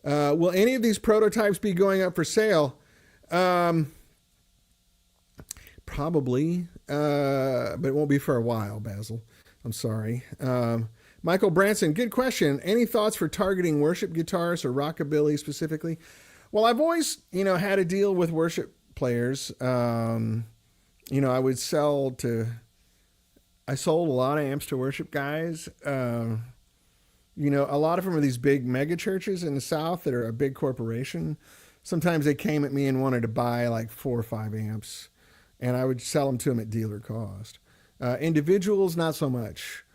Will any of these prototypes be going up for sale? Probably, but it won't be for a while, Basil. I'm sorry. Michael Branson, good question. Any thoughts for targeting worship guitars or rockabilly specifically? Well, I've always, had a deal with worship players. I sold a lot of amps to worship guys. A lot of them are these big mega churches in the South that are a big corporation. Sometimes they came at me and wanted to buy like 4 or 5 amps, and I would sell them to them at dealer cost. Individuals, not so much.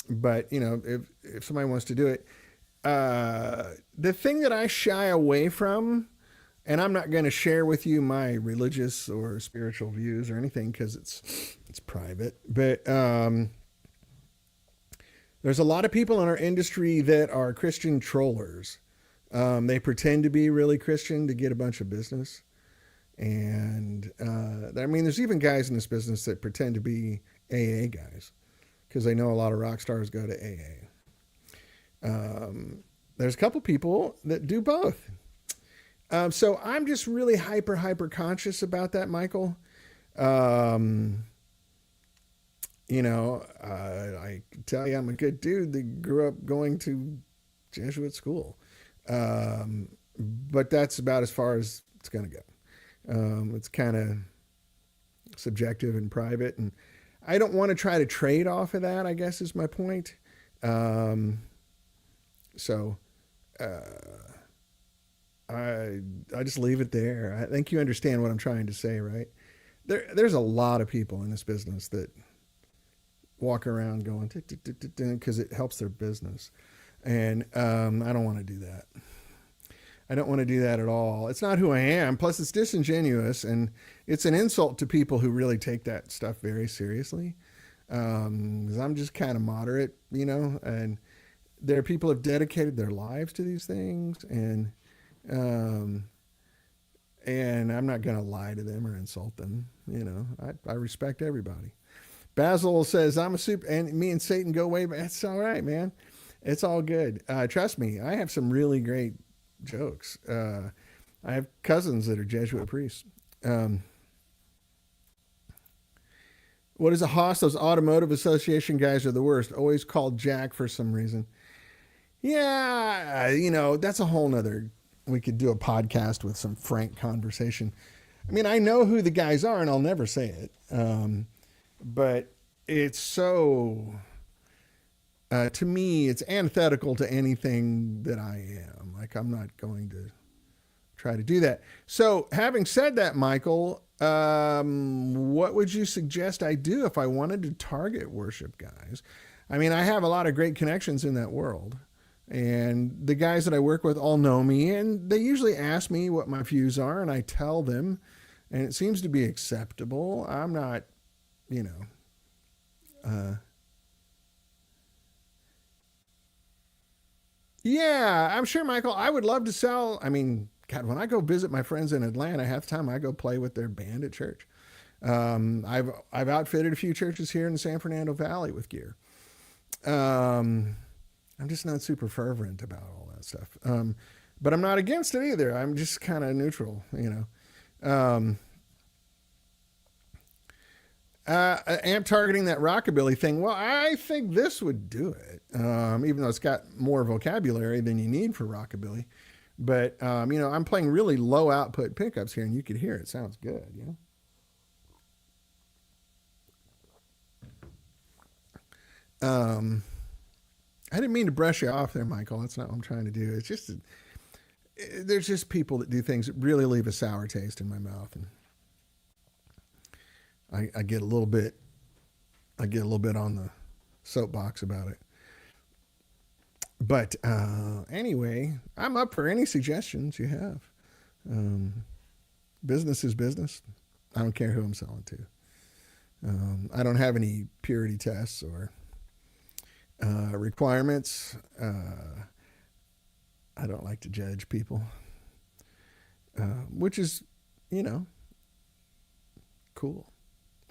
But, if somebody wants to do it, the thing that I shy away from, and I'm not going to share with you my religious or spiritual views or anything because it's private, but there's a lot of people in our industry that are Christian trollers. They pretend to be really Christian to get a bunch of business. And there's even guys in this business that pretend to be AA guys, because they know a lot of rock stars go to AA. There's a couple people that do both. So I'm just really hyper conscious about that, Michael. I can tell you I'm a good dude that grew up going to Jesuit school. But that's about as far as it's going to go. It's kind of subjective and private, and I don't want to try to trade off of that, I guess is my point. Um, so I just leave it there. I think you understand what I'm trying to say, right? There's a lot of people in this business that walk around going because it helps their business, and I don't want to do that. I don't want to do that at all. It's not who I am. Plus, it's disingenuous, and it's an insult to people who really take that stuff very seriously. 'Cause I'm just kind of moderate, and there are people who have dedicated their lives to these things, um, and I'm not going to lie to them or insult them. I respect everybody. Basil says, I'm a super, and me and Satan go way back. That's all right, man. It's all good. Trust me, I have some really great jokes. I have cousins that are Jesuit priests. What is a Haas? Those automotive association guys are the worst. Always called Jack for some reason. Yeah, that's a whole nother. We could do a podcast with some frank conversation. I mean, I know who the guys are, and I'll never say it. But it's so, to me, it's antithetical to anything that I am. Like, I'm not going to try to do that. So, having said that, Michael, what would you suggest I do if I wanted to target worship guys? I mean, I have a lot of great connections in that world. And the guys that I work with all know me, and they usually ask me what my views are, and I tell them, and it seems to be acceptable. I'm not, yeah, I'm sure, Michael, I would love to sell. I mean, God, when I go visit my friends in Atlanta, half the time I go play with their band at church. I've outfitted a few churches here in the San Fernando Valley with gear. I'm just not super fervent about all that stuff. But I'm not against it either. I'm just kind of neutral, amp targeting that rockabilly thing. Well, I think this would do it, even though it's got more vocabulary than you need for rockabilly. But, I'm playing really low output pickups here, and you could hear it. Sounds good, I didn't mean to brush you off there, Michael. That's not what I'm trying to do. It's just, there's just people that do things that really leave a sour taste in my mouth, and I get a little bit on the soapbox about it. But anyway, I'm up for any suggestions you have. Business is business. I don't care who I'm selling to. I don't have any purity tests or requirements. I don't like to judge people, which is, cool,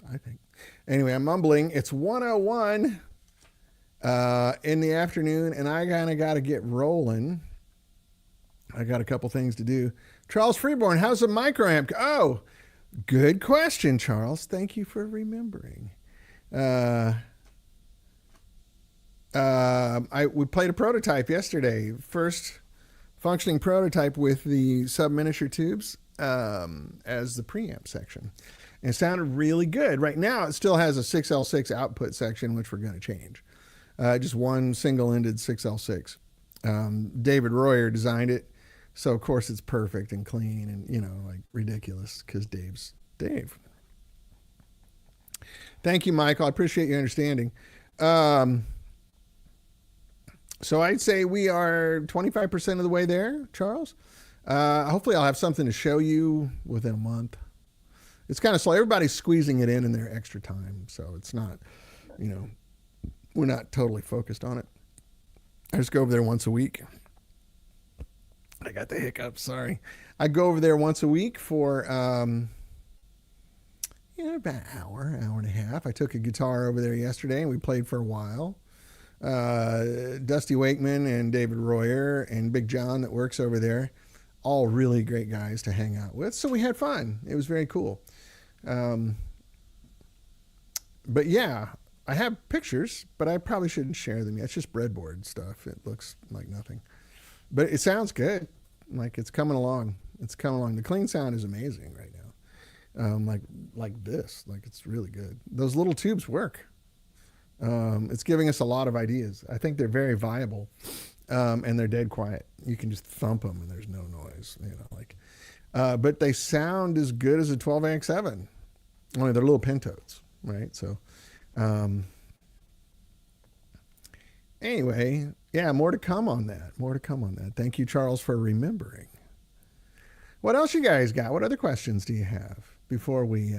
I think. Anyway, I'm mumbling. It's 1:01 in the afternoon, and I kind of got to get rolling. I got a couple things to do. Charles Freeborn, how's the microamp? Oh, good question, Charles. Thank you for remembering. We played a prototype yesterday. First functioning prototype with the sub-miniature tubes as the preamp section. And it sounded really good. Right now, it still has a 6L6 output section, which we're going to change. Just one single-ended 6L6. David Royer designed it, so of course it's perfect and clean and, like ridiculous because Dave's Dave. Thank you, Michael. I appreciate your understanding. So I'd say we are 25% of the way there, Charles. Hopefully I'll have something to show you within a month. It's kind of slow. Everybody's squeezing it in their extra time. So it's not, we're not totally focused on it. I just go over there once a week. I got the hiccups. Sorry. I go over there once a week for, about an hour and a half. I took a guitar over there yesterday and we played for a while. Dusty Wakeman and David Royer and Big John that works over there, all really great guys to hang out with. So we had fun. It was very cool. But yeah, I have pictures, but I probably shouldn't share them yet. It's just breadboard stuff. It looks like nothing, but it sounds good. Like it's coming along. It's coming along. The clean sound is amazing right now. Like this, like it's really good. Those little tubes work. It's giving us a lot of ideas. I think they're very viable, and they're dead quiet. You can just thump them and there's no noise. But they sound as good as a 12AX7. Only they're little pentodes, right? So, anyway, yeah, more to come on that. More to come on that. Thank you, Charles, for remembering. What else you guys got? What other questions do you have before we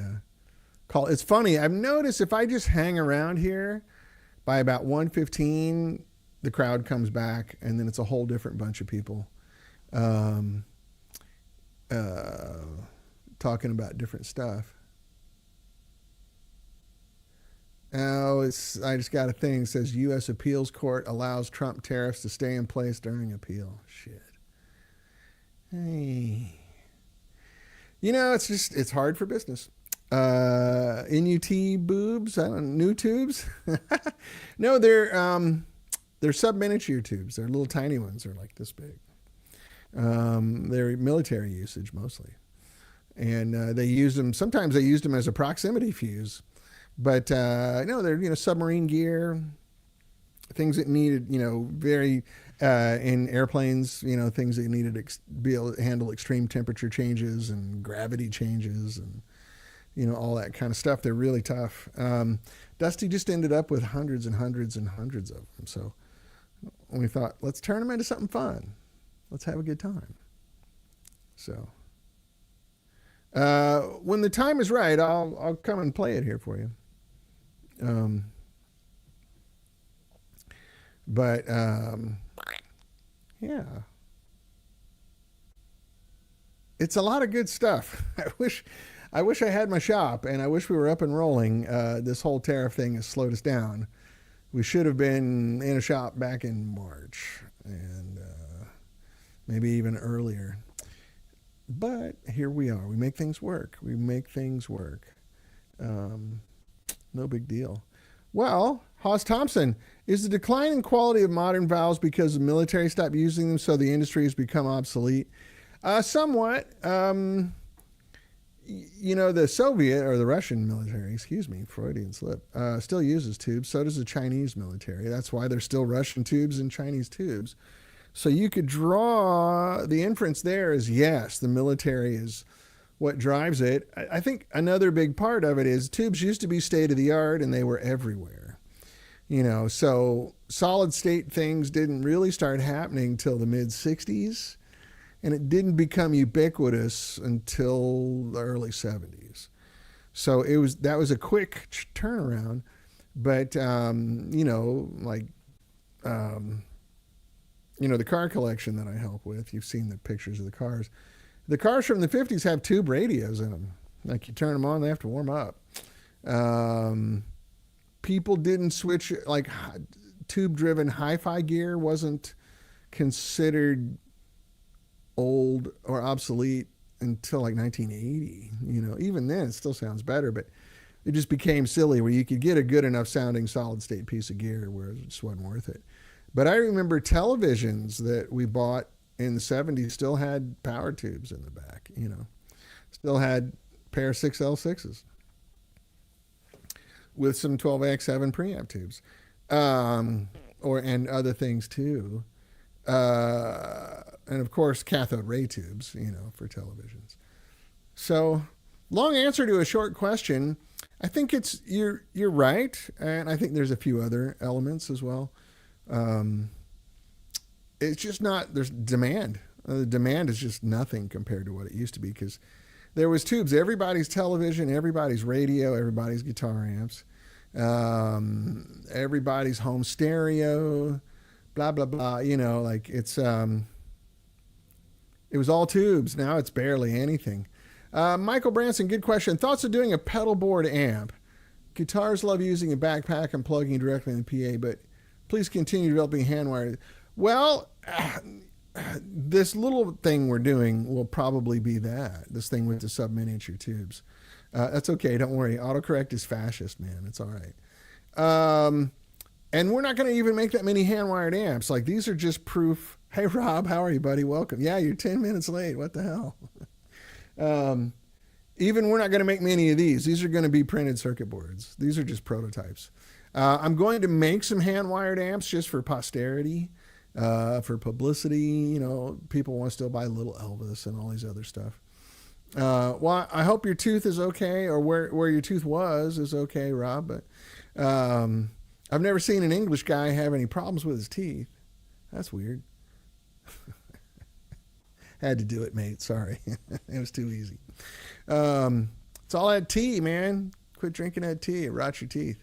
call? It's funny. I've noticed if I just hang around here by about 1:15, the crowd comes back, and then it's a whole different bunch of people talking about different stuff. Oh, I just got a thing that says U.S. Appeals Court allows Trump tariffs to stay in place during appeal. Shit. Hey. It's hard for business. NUT boobs, new tubes. No, they're sub-miniature tubes. They're little tiny ones. They're like this big. They're military usage mostly. And they use them, sometimes they used them as a proximity fuse. But no, they're submarine gear, things that needed very in airplanes, things that needed be able to handle extreme temperature changes and gravity changes and all that kind of stuff. They're really tough. Dusty just ended up with hundreds and hundreds and hundreds of them. So we thought, let's turn them into something fun. Let's have a good time. So when the time is right, I'll come and play it here for you. Yeah, it's a lot of good stuff. I wish I had my shop, and I wish we were up and rolling. This whole tariff thing has slowed us down. We should have been in a shop back in March, and maybe even earlier. But here we are. We make things work. No big deal. Well, Haas Thompson, is the decline in quality of modern valves because the military stopped using them so the industry has become obsolete? Somewhat. The Soviet or the Russian military, Freudian slip, still uses tubes. So does the Chinese military. That's why there's still Russian tubes and Chinese tubes. So you could draw the inference there is yes, the military is what drives it. I think another big part of it is tubes used to be state of the art and they were everywhere. So solid state things didn't really start happening till the mid 60s, and it didn't become ubiquitous until the early 70s. So that was a quick turnaround, but the car collection that I help with, you've seen the pictures of the cars. The cars from the 50s have tube radios in them. Like you turn them on, they have to warm up. People didn't switch, like tube-driven hi-fi gear wasn't considered old or obsolete until like 1980. Even then it still sounds better, but it just became silly where you could get a good enough sounding solid state piece of gear where it just wasn't worth it. But I remember televisions that we bought in the 70s still had power tubes in the back, still had a pair of 6L6's with some 12AX7 preamp tubes, and other things too. And of course, cathode ray tubes, for televisions. So long answer to a short question. I think you're right. And I think there's a few other elements as well. It's just not, there's demand. The demand is just nothing compared to what it used to be, because there was tubes. Everybody's television, everybody's radio, everybody's guitar amps, everybody's home stereo, blah, blah, blah. It was all tubes. Now it's barely anything. Michael Branson, good question. Thoughts of doing a pedal board amp? Guitars love using a backpack and plugging directly in the PA, but please continue developing hand-wired. Well, this little thing we're doing will probably be that. This thing with the sub-miniature tubes. That's okay. Don't worry. Autocorrect is fascist, man. It's all right. And we're not going to even make that many hand-wired amps. Like, these are just proof. Hey, Rob, how are you, buddy? Welcome. Yeah, you're 10 minutes late. What the hell? Even we're not going to make many of these. These are going to be printed circuit boards. These are just prototypes. I'm going to make some hand-wired amps just for posterity, for publicity. You know, people want to still buy Little Elvis and all these other stuff. Well, I hope your tooth is okay, or where your tooth was is okay, Rob. But I've never seen an English guy have any problems with his teeth. That's weird. Had to do it, mate. Sorry. It was too easy. It's all that tea, man. Quit drinking that tea. It rots your teeth.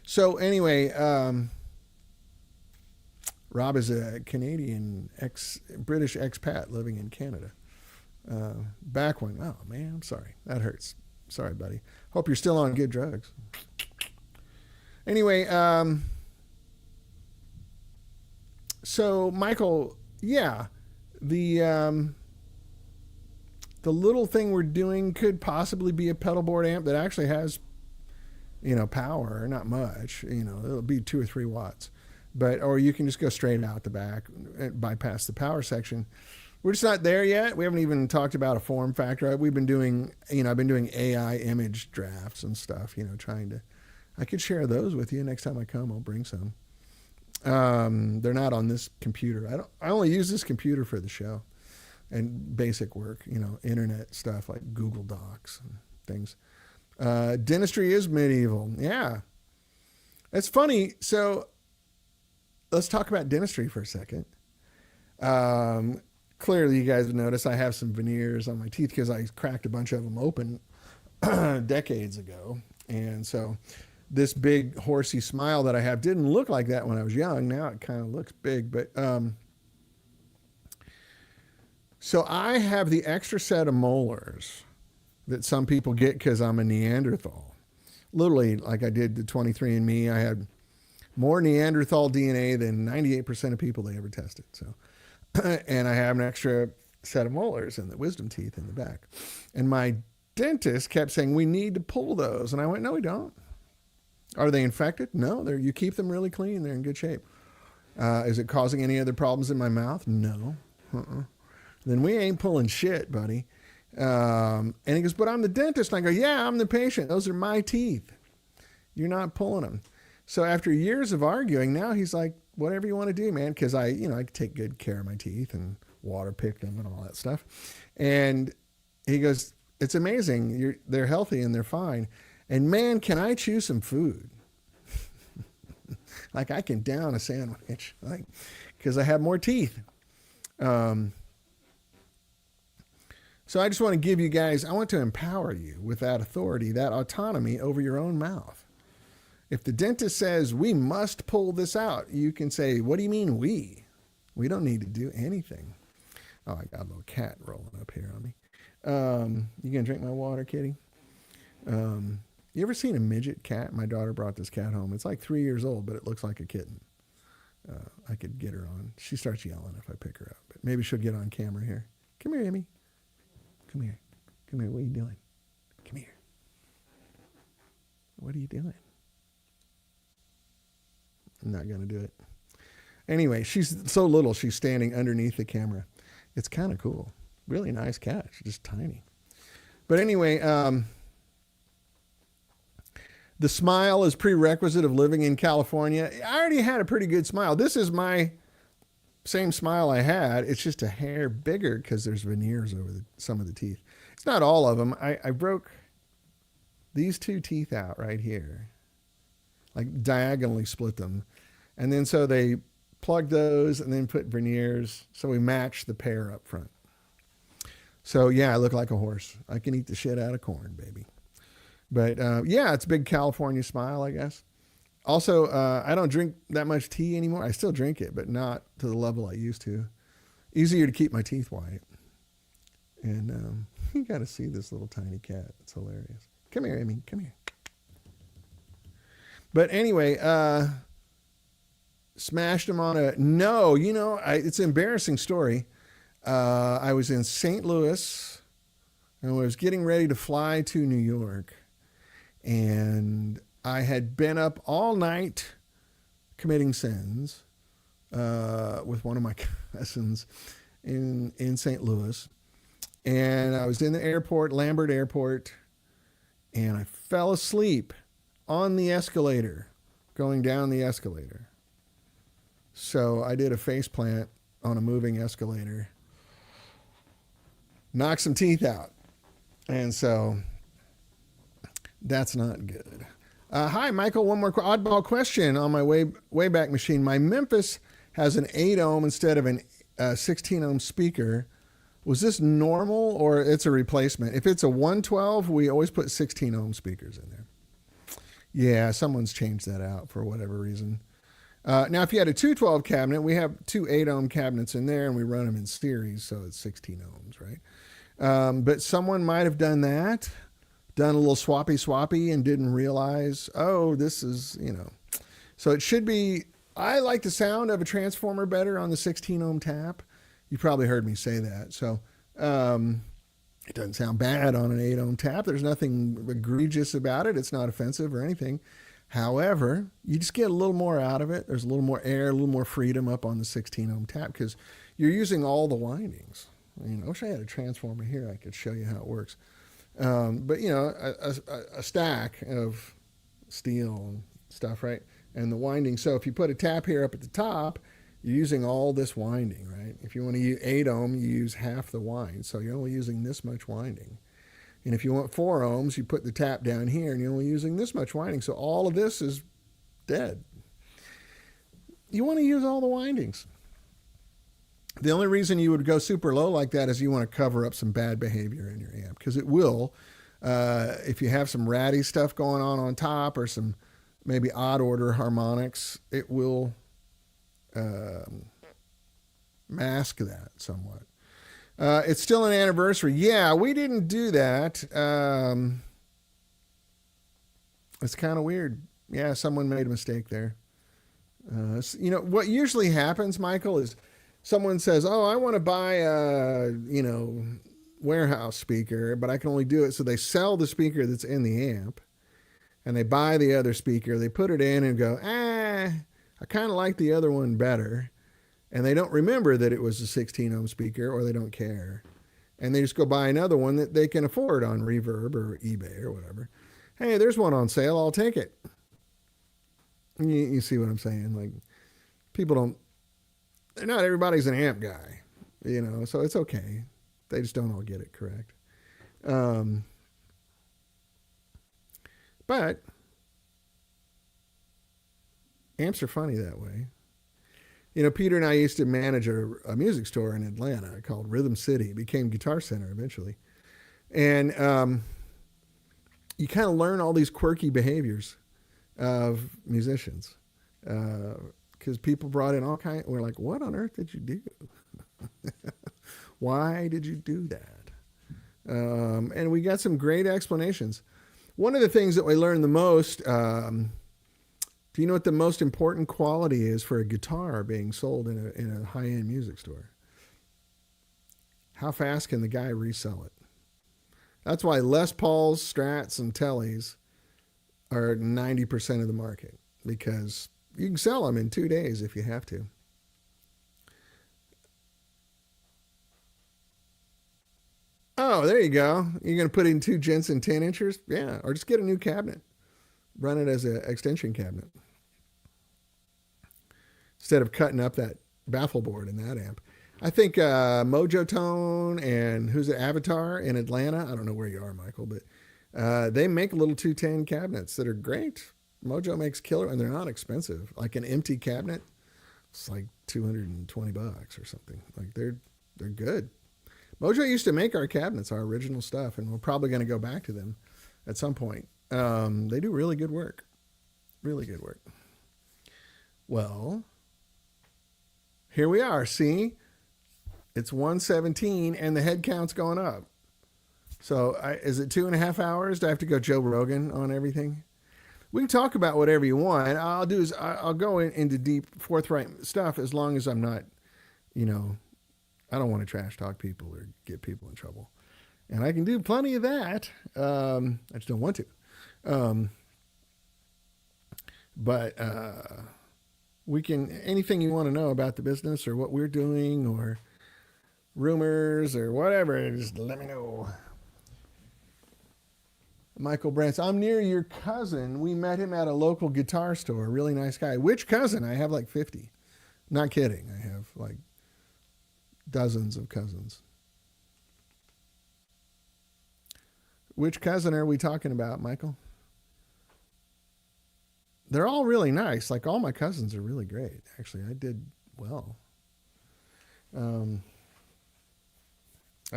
So anyway, Rob is a Canadian British expat living in Canada. Back when, oh man, I'm sorry. That hurts. Sorry, buddy. Hope you're still on good drugs. Anyway, so Michael, yeah, the little thing we're doing could possibly be a pedal board amp that actually has, you know, power, not much, you know, it'll be 2 or 3 watts, but, or you can just go straight out the back and bypass the power section. We're just not there yet. We haven't even talked about a form factor. We've been doing, you know, I've been doing AI image drafts and stuff, you know, trying to, I could share those with you next time I come. I'll bring some. They're not on this computer. I only use this computer for the show and basic work, you know, internet stuff like Google Docs and things. Dentistry is medieval. Yeah. It's funny. So let's talk about dentistry for a second. Clearly you guys have noticed I have some veneers on my teeth because I cracked a bunch of them open decades ago. And so this big horsey smile that I have didn't look like that when I was young. Now it kind of looks big, but, so I have the extra set of molars that some people get because I'm a Neanderthal. Literally, like I did the 23andMe, I had more Neanderthal DNA than 98% of people they ever tested. So, and I have an extra set of molars and the wisdom teeth in the back. And my dentist kept saying, we need to pull those. And I went, no, we don't. Are they infected? No, you keep them really clean. They're in good shape. Is it causing any other problems in my mouth? No. Then we ain't pulling shit, buddy. And he goes, but I'm the dentist. And I go, yeah, I'm the patient. Those are my teeth. You're not pulling them. So after years of arguing, now he's like, whatever you want to do, man. Cause I take good care of my teeth and water pick them and all that stuff. And he goes, it's amazing. They're healthy and they're fine. And man, can I chew some food? Like I can down a sandwich, like, cause I have more teeth. So I just want to give you guys, I want to empower you with that authority, that autonomy over your own mouth. If the dentist says, we must pull this out, you can say, what do you mean we? We don't need to do anything. Oh, I got a little cat rolling up here on me. You gonna drink my water, kitty? You ever seen a midget cat? My daughter brought this cat home. It's like 3 years old, but it looks like a kitten. I could get her on. She starts yelling if I pick her up, but maybe she'll get on camera here. Come here, Amy. Come here. Come here. What are you doing? Come here. What are you doing? I'm not going to do it. Anyway, she's so little, she's standing underneath the camera. It's kind of cool. Really nice cat. She's just tiny. But anyway, the smile is prerequisite of living in California. I already had a pretty good smile. This is my same smile I had. It's just a hair bigger because there's veneers over some of the teeth. It's not all of them. I broke these 2 teeth out right here, like diagonally split them. And then so they plugged those and then put veneers. So we matched the pair up front. So yeah, I look like a horse. I can eat the shit out of corn, baby. But yeah, it's a big California smile, I guess. Also, I don't drink that much tea anymore. I still drink it, but not to the level I used to. Easier to keep my teeth white. And you got to see this little tiny cat. It's hilarious. Come here, Amy. Come here. But anyway, smashed him on a... No, you know, it's an embarrassing story. I was in St. Louis and I was getting ready to fly to New York. And I had been up all night committing sins with one of my cousins in St. Louis. And I was in the airport, Lambert Airport, and I fell asleep on the escalator, going down the escalator. So I did a face plant on a moving escalator, knocked some teeth out. And so that's not good. Hi, Michael. One more oddball question on my Wayback Machine. My Memphis has an 8 ohm instead of a 16 ohm speaker. Was this normal or it's a replacement? If it's a 112, we always put 16 ohm speakers in there. Yeah, someone's changed that out for whatever reason. Now, if you had a 212 cabinet, we have 2 8 ohm cabinets in there and we run them in series, so it's 16 ohms, right? But someone might have done that, done a little swappy and didn't realize, oh, this is, So it should be, I like the sound of a transformer better on the 16 ohm tap. You probably heard me say that. So it doesn't sound bad on an 8 ohm tap. There's nothing egregious about it. It's not offensive or anything. However, you just get a little more out of it. There's a little more air, a little more freedom up on the 16 ohm tap because you're using all the windings. I wish I had a transformer here. I could show you how it works. But a stack of steel and stuff, right? And the winding. So if you put a tap here up at the top, you're using all this winding, right? If you want to use 8 ohm, you use half the wind. So you're only using this much winding. And if you want 4 ohms, you put the tap down here and you're only using this much winding. So all of this is dead. You want to use all the windings. The only reason you would go super low like that is you want to cover up some bad behavior in your amp, because it will. If you have some ratty stuff going on top or some maybe odd order harmonics, it will mask that somewhat. It's still an anniversary. Yeah, we didn't do that. It's kind of weird. Yeah, someone made a mistake there. What usually happens, Michael, is someone says, oh, I want to buy a, warehouse speaker, but I can only do it. So they sell the speaker that's in the amp and they buy the other speaker. They put it in and go, I kind of like the other one better. And they don't remember that it was a 16 ohm speaker, or they don't care. And they just go buy another one that they can afford on Reverb or eBay or whatever. Hey, there's one on sale. I'll take it. You see what I'm saying? Like, not everybody's an amp guy, so it's okay. They just don't all get it correct. But amps are funny that way. Peter and I used to manage a music store in Atlanta called Rhythm City. It became Guitar Center eventually. And you kind of learn all these quirky behaviors of musicians. Because people brought in all kinds. We're like, what on earth did you do? Why did you do that? And we got some great explanations. One of the things that we learned the most, do you know what the most important quality is for a guitar being sold in a high-end music store? How fast can the guy resell it? That's why Les Pauls, Strats, and Tellys are 90% of the market, because you can sell them in 2 days if you have to. Oh, there you go. You're going to put in 2 Jensen 10 inchers? Yeah, or just get a new cabinet. Run it as an extension cabinet, instead of cutting up that baffle board in that amp. I think Mojo Tone and who's it, Avatar in Atlanta. I don't know where you are, Michael, but they make little 210 cabinets that are great. Mojo makes killer, and they're not expensive. Like an empty cabinet, it's like $220 or something. Like they're good. Mojo used to make our cabinets, our original stuff, and we're probably going to go back to them at some point. They do really good work. Really good work. Well, here we are. See, it's 1:17 and the head count's going up. So is it 2.5 hours? Do I have to go Joe Rogan on everything? We can talk about whatever you want. I'll go into deep, forthright stuff as long as I'm not, I don't want to trash talk people or get people in trouble. And I can do plenty of that. I just don't want to. But we can, anything you want to know about the business or what we're doing or rumors or whatever, just let me know. Michael Brantz, I'm near your cousin. We met him at a local guitar store. Really nice guy. Which cousin? I have like 50. Not kidding. I have like dozens of cousins. Which cousin are we talking about, Michael? They're all really nice. Like all my cousins are really great. Actually, I did well. I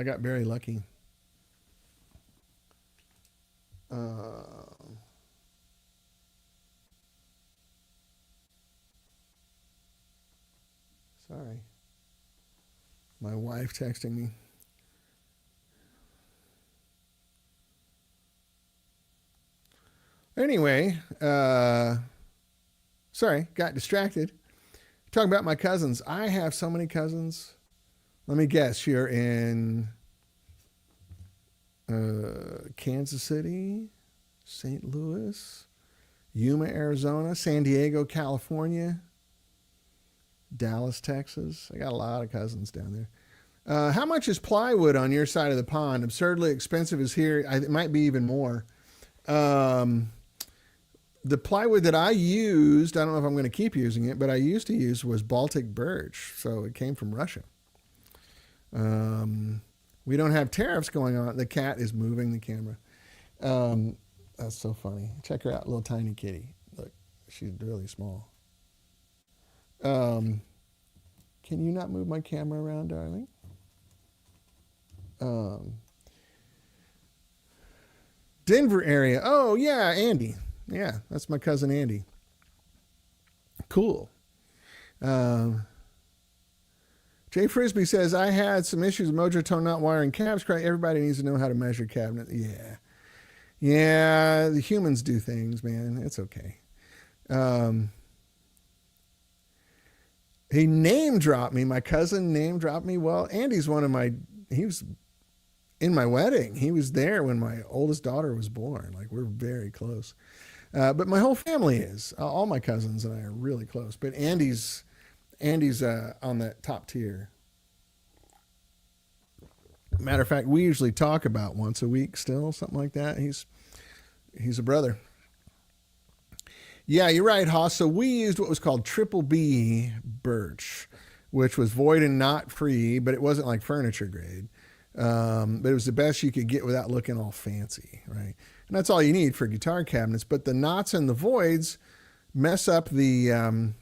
got very lucky. Sorry. My wife texting me. Anyway, sorry, got distracted. Talking about my cousins. I have so many cousins. Let me guess. You're in Kansas City, St. Louis, Yuma, Arizona, San Diego, California, Dallas, Texas. I got a lot of cousins down there. How much is plywood on your side of the pond? Absurdly expensive is here. It might be even more. The plywood that I used, I don't know if I'm going to keep using it, but I used to use was Baltic birch. So it came from Russia. We don't have tariffs going on. The cat is moving the camera. That's so funny. Check her out, little tiny kitty. Look, she's really small. Can you not move my camera around, darling? Denver area. Oh, yeah, Andy. Yeah, that's my cousin Andy. Cool. Jay Frisbee says, I had some issues with Mojo Tone not wiring cabs correctly. Everybody needs to know how to measure cabinet. Yeah. Yeah, the humans do things, man. It's okay. He name dropped me. My cousin name dropped me. Well, Andy's he was in my wedding. He was there when my oldest daughter was born. Like, we're very close. But my whole family is. All my cousins and I are really close. But Andy's on that top tier. Matter of fact, we usually talk about once a week still, something like that. He's a brother. Yeah, you're right, Haas. So we used what was called triple B birch, which was void and knot free, but it wasn't like furniture grade. But it was the best you could get without looking all fancy, right? And that's all you need for guitar cabinets. But the knots and the voids mess up the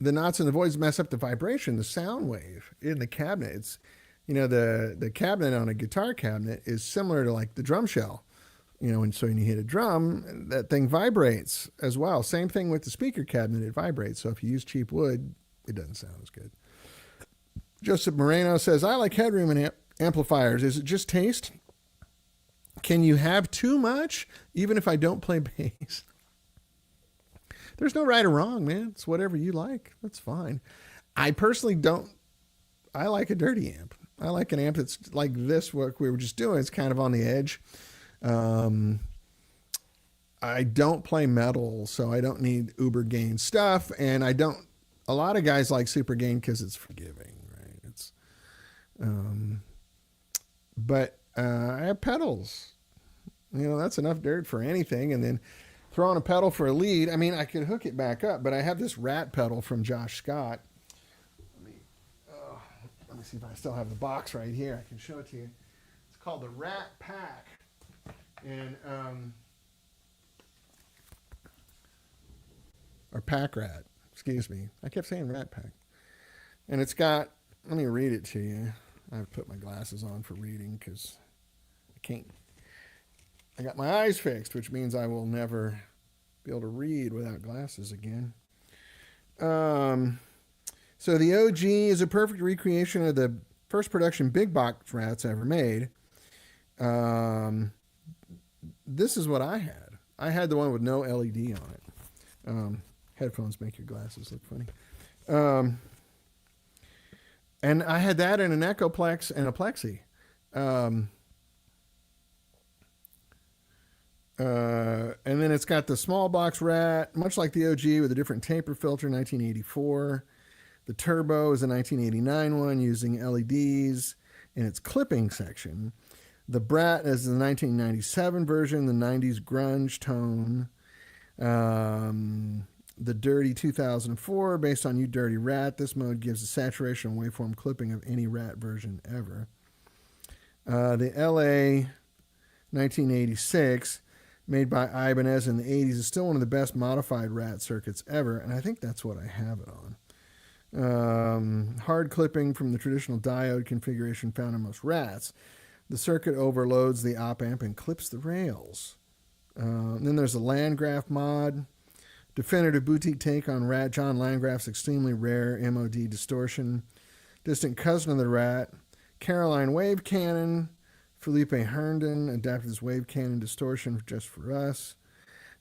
knots and the voids mess up the vibration, the sound wave in the cabinet. It's, the cabinet on a guitar cabinet is similar to like the drum shell, and so when you hit a drum, that thing vibrates as well. Same thing with the speaker cabinet, it vibrates. So if you use cheap wood, it doesn't sound as good. Joseph Moreno says, I like headroom in amplifiers. Is it just taste? Can you have too much, even if I don't play bass? There's no right or wrong, man. It's whatever you like. That's fine. I personally don't. I like a dirty amp. I like an amp that's like this, what we were just doing. It's kind of on the edge. I don't play metal, so I don't need uber gain stuff. And a lot of guys like super gain because it's forgiving, right? But I have pedals. That's enough dirt for anything. And then throw on a pedal for a lead. I mean, I could hook it back up, but I have this rat pedal from Josh Scott. Let me see if I still have the box right here. I can show it to you. It's called the Rat Pack. And, or Pack Rat, excuse me. I kept saying Rat Pack. And it's got, let me read it to you. I've put my glasses on for reading because I can't. I got my eyes fixed, which means I will never be able to read without glasses again. So the OG is a perfect recreation of the first production big box rats ever made. This is what I had. I had the one with no LED on it. Headphones make your glasses look funny. And I had that in an Echoplex and a Plexi. And then it's got the small box rat, much like the OG, with a different taper filter, 1984. The turbo is a 1989 one using LEDs in its clipping section. The Brat is the 1997 version, the 90s grunge tone. The Dirty 2004, based on You Dirty Rat. This mode gives a saturation waveform clipping of any rat version ever. The LA 1986, made by Ibanez in the 80s, is still one of the best modified rat circuits ever, and I think that's what I have it on. Hard clipping from the traditional diode configuration found in most rats. The circuit overloads the op amp and clips the rails. Then there's a Landgraf mod. Definitive boutique take on Rat. John Landgraf's extremely rare MOD distortion. Distant cousin of the Rat. Caroline Wave Cannon. Felipe Herndon adapted this Wave Cannon distortion just for us.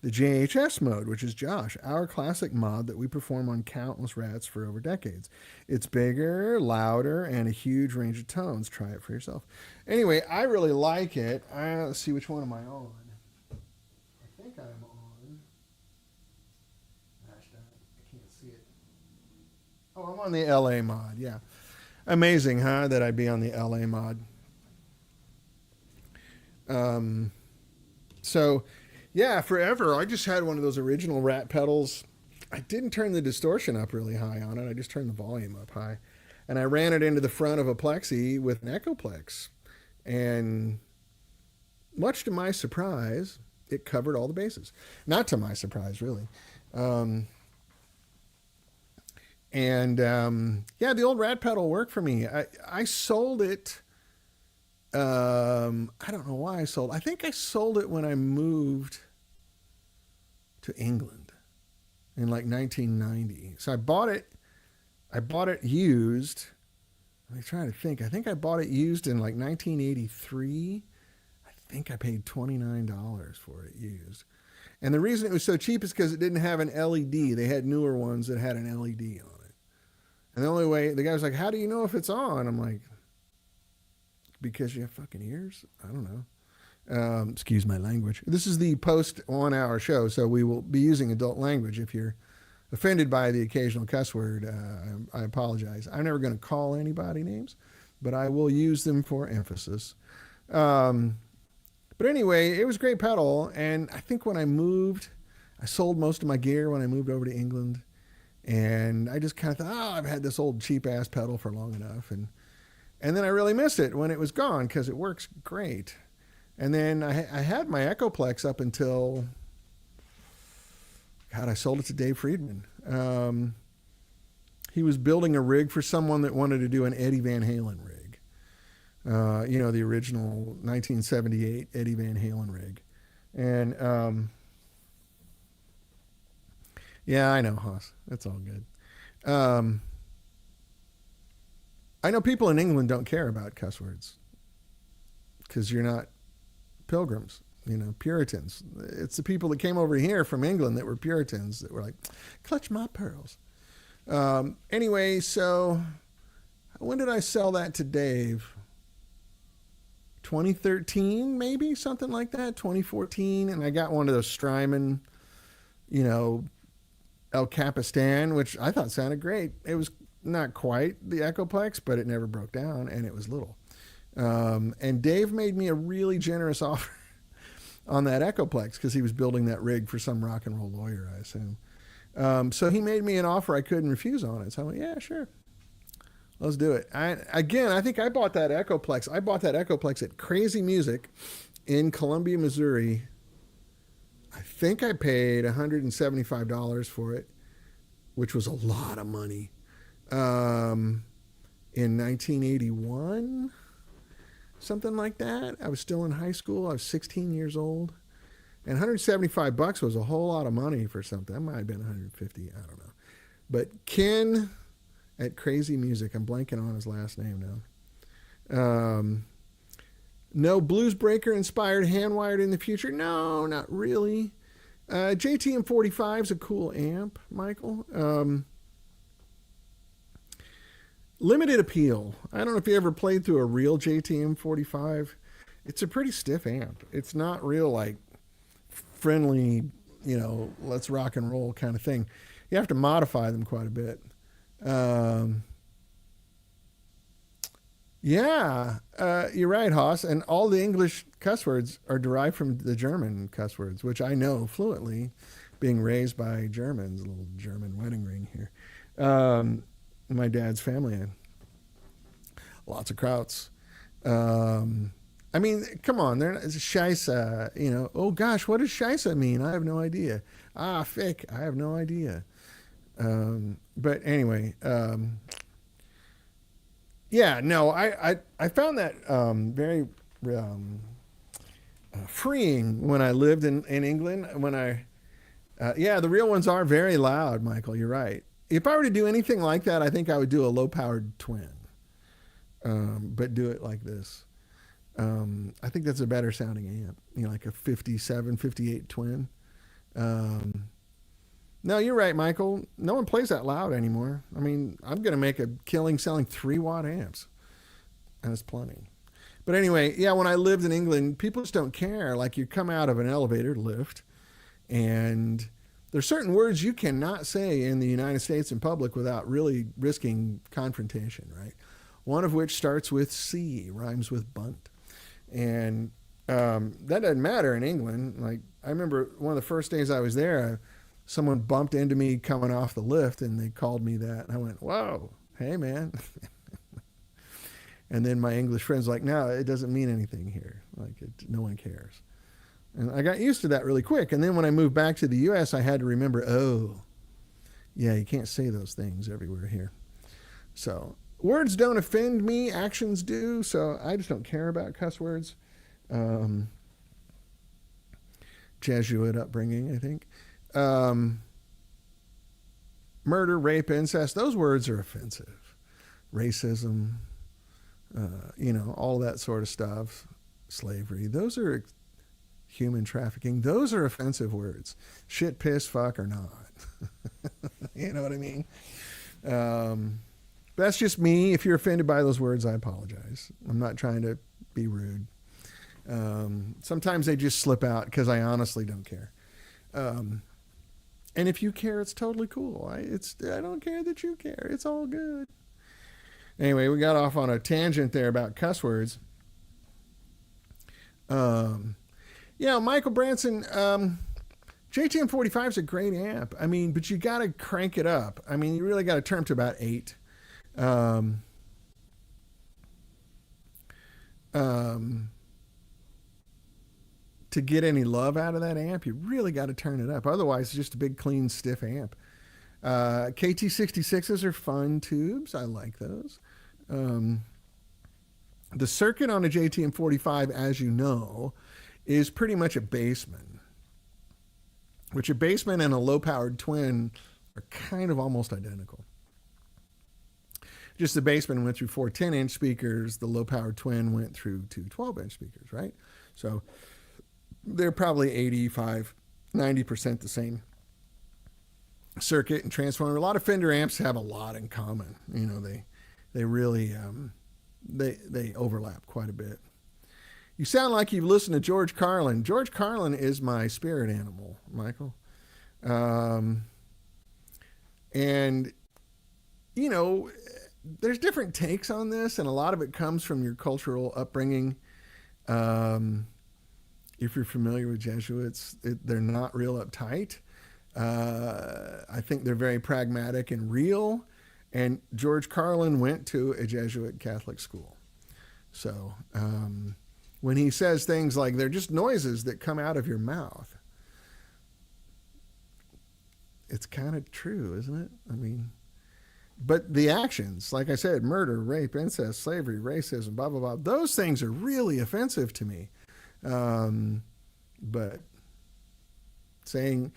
The JHS mode, which is Josh, our classic mod that we perform on countless rats for over decades. It's bigger, louder, and a huge range of tones. Try it for yourself. Anyway, I really like it. Let's see, which one am I on? I think I'm on. Gosh, I can't see it. Oh, I'm on the LA mod, yeah. Amazing, huh, that I'd be on the LA mod. So, yeah, forever, I just had one of those original rat pedals. I didn't turn the distortion up really high on it. I just turned the volume up high. And I ran it into the front of a plexi with an Echoplex. And much to my surprise, it covered all the bases. Not to my surprise, really. Yeah, the old rat pedal worked for me. I sold it. I don't know why I sold. I think I sold it when I moved to England in like 1990. So I bought it used. I'm trying to think. I think I bought it used in like 1983. I think I paid $29 for it used. And the reason it was so cheap is because it didn't have an LED. They had newer ones that had an LED on it. And the only way, the guy was like, "How do you know if it's on?" I'm like, "Because you have fucking ears?" I don't know. Excuse my language. This is the post 1 hour show, so we will be using adult language. If you're offended by the occasional cuss word, I apologize. I'm never going to call anybody names, but I will use them for emphasis. But anyway, it was a great pedal, and I think when I moved, I sold most of my gear when I moved over to England, and I just kind of thought, I've had this old cheap-ass pedal for long enough, and then I really missed it when it was gone because it works great. And then I had my Echoplex up until, God, I sold it to Dave Friedman. He was building a rig for someone that wanted to do an Eddie Van Halen rig. The original 1978 Eddie Van Halen rig. And, yeah, I know, Hoss. That's all good. I know people in England don't care about cuss words because you're not pilgrims, Puritans. It's the people that came over here from England that were Puritans that were like, clutch my pearls. Anyway, so when did I sell that to Dave? 2013, maybe, something like that, 2014. And I got one of those Strymon, El Capistan, which I thought sounded great. It was not quite the Echoplex, but it never broke down, and it was little. And Dave made me a really generous offer on that Echoplex because he was building that rig for some rock and roll lawyer, I assume. So he made me an offer I couldn't refuse on it. So I went, yeah, sure. Let's do it. I think I bought that Echoplex. I bought that Echoplex at Crazy Music in Columbia, Missouri. I think I paid $175 for it, which was a lot of money. In 1981, something like that. I was still in high school. I was 16 years old. And $175 was a whole lot of money for something. That might have been $150. I don't know. But Ken at Crazy Music, I'm blanking on his last name now. No Blues Breaker inspired hand-wired in the future? No, not really. JTM 45 is a cool amp, Michael. Limited appeal. I don't know if you ever played through a real JTM 45. It's a pretty stiff amp. It's not real like friendly, let's rock and roll kind of thing. You have to modify them quite a bit. Yeah, you're right, Haas. And all the English cuss words are derived from the German cuss words, which I know fluently, being raised by Germans. A little German wedding ring here. My dad's family, lots of Krauts. I mean, come on, they're not, Scheisse, oh gosh, what does Scheisse mean? I have no idea. Fick, I have no idea. But anyway, yeah, no, I found that very freeing when I lived in England. Yeah, the real ones are very loud, Michael, you're right. If I were to do anything like that, I think I would do a low-powered twin, but do it like this. I think that's a better sounding amp, like a 57, 58 twin. No, you're right, Michael. No one plays that loud anymore. I mean, I'm going to make a killing selling 3-watt amps, and it's plenty. But anyway, yeah, when I lived in England, people just don't care. Like, you come out of an elevator lift, and there's certain words you cannot say in the United States in public without really risking confrontation, right? One of which starts with C, rhymes with bunt. And that doesn't matter in England. Like, I remember one of the first days I was there, someone bumped into me coming off the lift, and they called me that. And I went, whoa, hey, man. And then my English friend's like, no, it doesn't mean anything here. Like, no one cares. And I got used to that really quick. And then when I moved back to the U.S., I had to remember, oh, yeah, you can't say those things everywhere here. So words don't offend me, actions do. So I just don't care about cuss words. Jesuit upbringing, I think. Murder, rape, incest, those words are offensive. Racism, all that sort of stuff. Slavery, those are human trafficking. Those are offensive words. Shit, piss, fuck, or not. You know what I mean? That's just me. If you're offended by those words, I apologize. I'm not trying to be rude. Sometimes they just slip out because I honestly don't care. And if you care, it's totally cool. I don't care that you care. It's all good. Anyway, we got off on a tangent there about cuss words. Yeah, Michael Branson, JTM45 is a great amp. I mean, but you got to crank it up. I mean, you really got to turn to about 8. To get any love out of that amp, you really got to turn it up. Otherwise, it's just a big, clean, stiff amp. KT66s are fun tubes. I like those. The circuit on a JTM45, as you know, is pretty much a Bassman, which a Bassman and a low-powered twin are kind of almost identical. Just the Bassman went through 4 10-inch speakers. The low-powered twin went through 2 12-inch speakers, right? So they're probably 85, 90% the same circuit and transformer. A lot of Fender amps have a lot in common. They really, they overlap quite a bit. You sound like you've listened to George Carlin. George Carlin is my spirit animal, Michael. And, there's different takes on this, and a lot of it comes from your cultural upbringing. If you're familiar with Jesuits, they're not real uptight. I think they're very pragmatic and real. And George Carlin went to a Jesuit Catholic school. So when he says things like, they're just noises that come out of your mouth, it's kind of true, isn't it? I mean, but the actions, like I said, murder, rape, incest, slavery, racism, blah, blah, blah, those things are really offensive to me. But saying,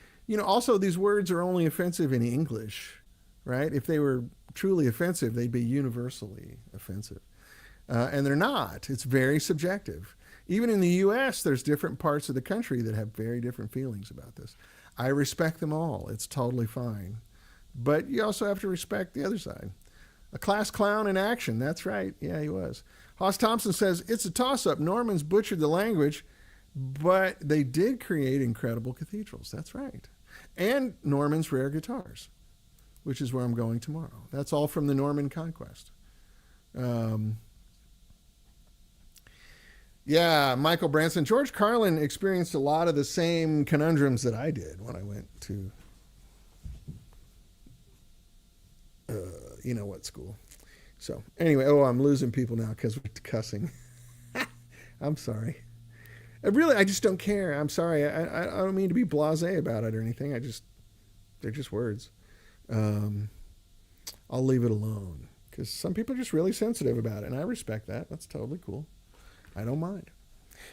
also these words are only offensive in English, right? If they were truly offensive, they'd be universally offensive. And they're not. It's very subjective. Even in the U.S., there's different parts of the country that have very different feelings about this. I respect them all. It's totally fine. But you also have to respect the other side. A class clown in action. That's right. Yeah, he was. Hoss Thompson says, it's a toss-up. Normans butchered the language, But they did create incredible cathedrals. That's right. And Norman's rare guitars, which is where I'm going tomorrow. That's all from the Norman Conquest. Yeah, Michael Branson. George Carlin experienced a lot of the same conundrums that I did when I went to, you know what school. So anyway, I'm losing people now because we're cussing. I'm sorry. I just don't care. I'm sorry. I don't mean to be blasé about it or anything. They're just words. I'll leave it alone because some people are just really sensitive about it, and I respect that. That's totally cool. I don't mind.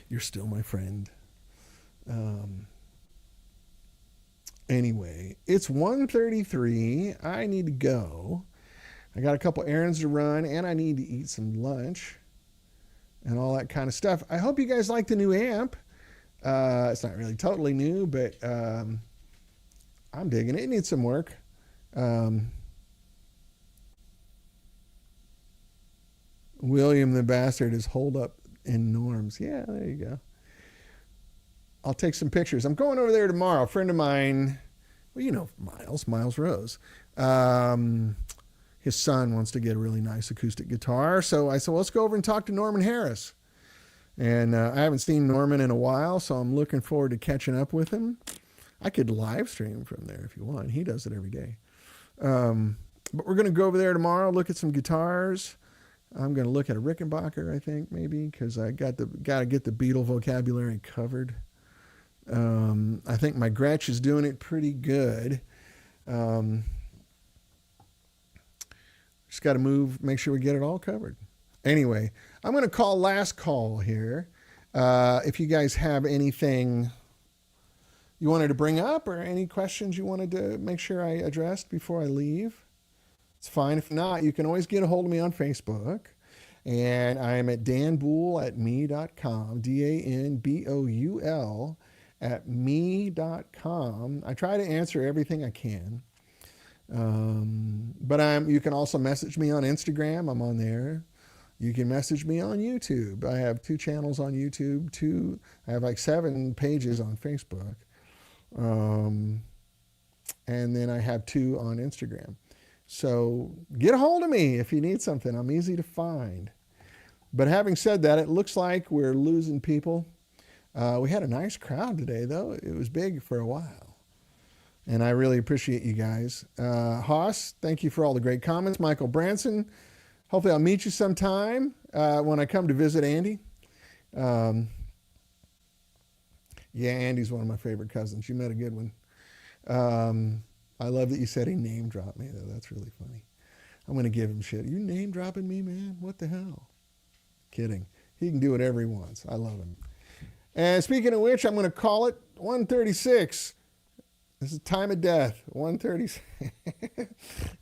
You're still my friend. Anyway, it's 1:33. I need to go. I got a couple errands to run, and I need to eat some lunch and all that kind of stuff. I hope you guys like the new amp. It's not really totally new, but I'm digging it. It needs some work. William the Bastard is holed up in Norms. Yeah, there you go. I'll take some pictures. I'm going over there tomorrow. A friend of mine, well, you know Miles Rose. His son wants to get a really nice acoustic guitar. So I said, well, let's go over and talk to Norman Harris. And I haven't seen Norman in a while, so I'm looking forward to catching up with him. I could live stream from there if you want. He does it every day. But we're going to go over there tomorrow, look at some guitars. I'm going to look at a Rickenbacker, I think, maybe, because I got to get the Beatle vocabulary covered. I think my Gretsch is doing it pretty good. Just got to make sure we get it all covered. Anyway, I'm going to call last call here. If you guys have anything you wanted to bring up or any questions you wanted to make sure I addressed before I leave, it's fine. If not, you can always get a hold of me on Facebook. And I'm at danboul@me.com, DANBOUL at me.com. I try to answer everything I can. But you can also message me on Instagram. I'm on there. You can message me on YouTube. I have 2 channels on YouTube. I have like 7 pages on Facebook. And then I have 2 on Instagram. So get a hold of me if you need something. I'm easy to find. But having said that, it looks like we're losing people. We had a nice crowd today, though. It was big for a while. And I really appreciate you guys. Haas, thank you for all the great comments. Michael Branson, hopefully I'll meet you sometime when I come to visit Andy. Yeah, Andy's one of my favorite cousins. You met a good one. I love that you said he name dropped me, though. That's really funny. I'm going to give him shit. You name dropping me, man? What the hell? Kidding. He can do whatever he wants. I love him. And speaking of which, I'm going to call it 1:36. This is time of death, 1:36.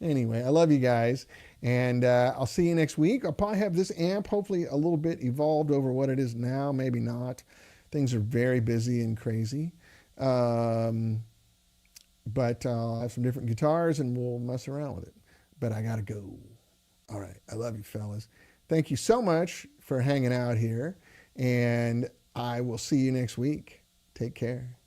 Anyway, I love you guys. And I'll see you next week. I'll probably have this amp hopefully a little bit evolved over what it is now. Maybe not. Things are very busy and crazy. But I'll have some different guitars and we'll mess around with it. But I got to go. All right. I love you, fellas. Thank you so much for hanging out here. And I will see you next week. Take care.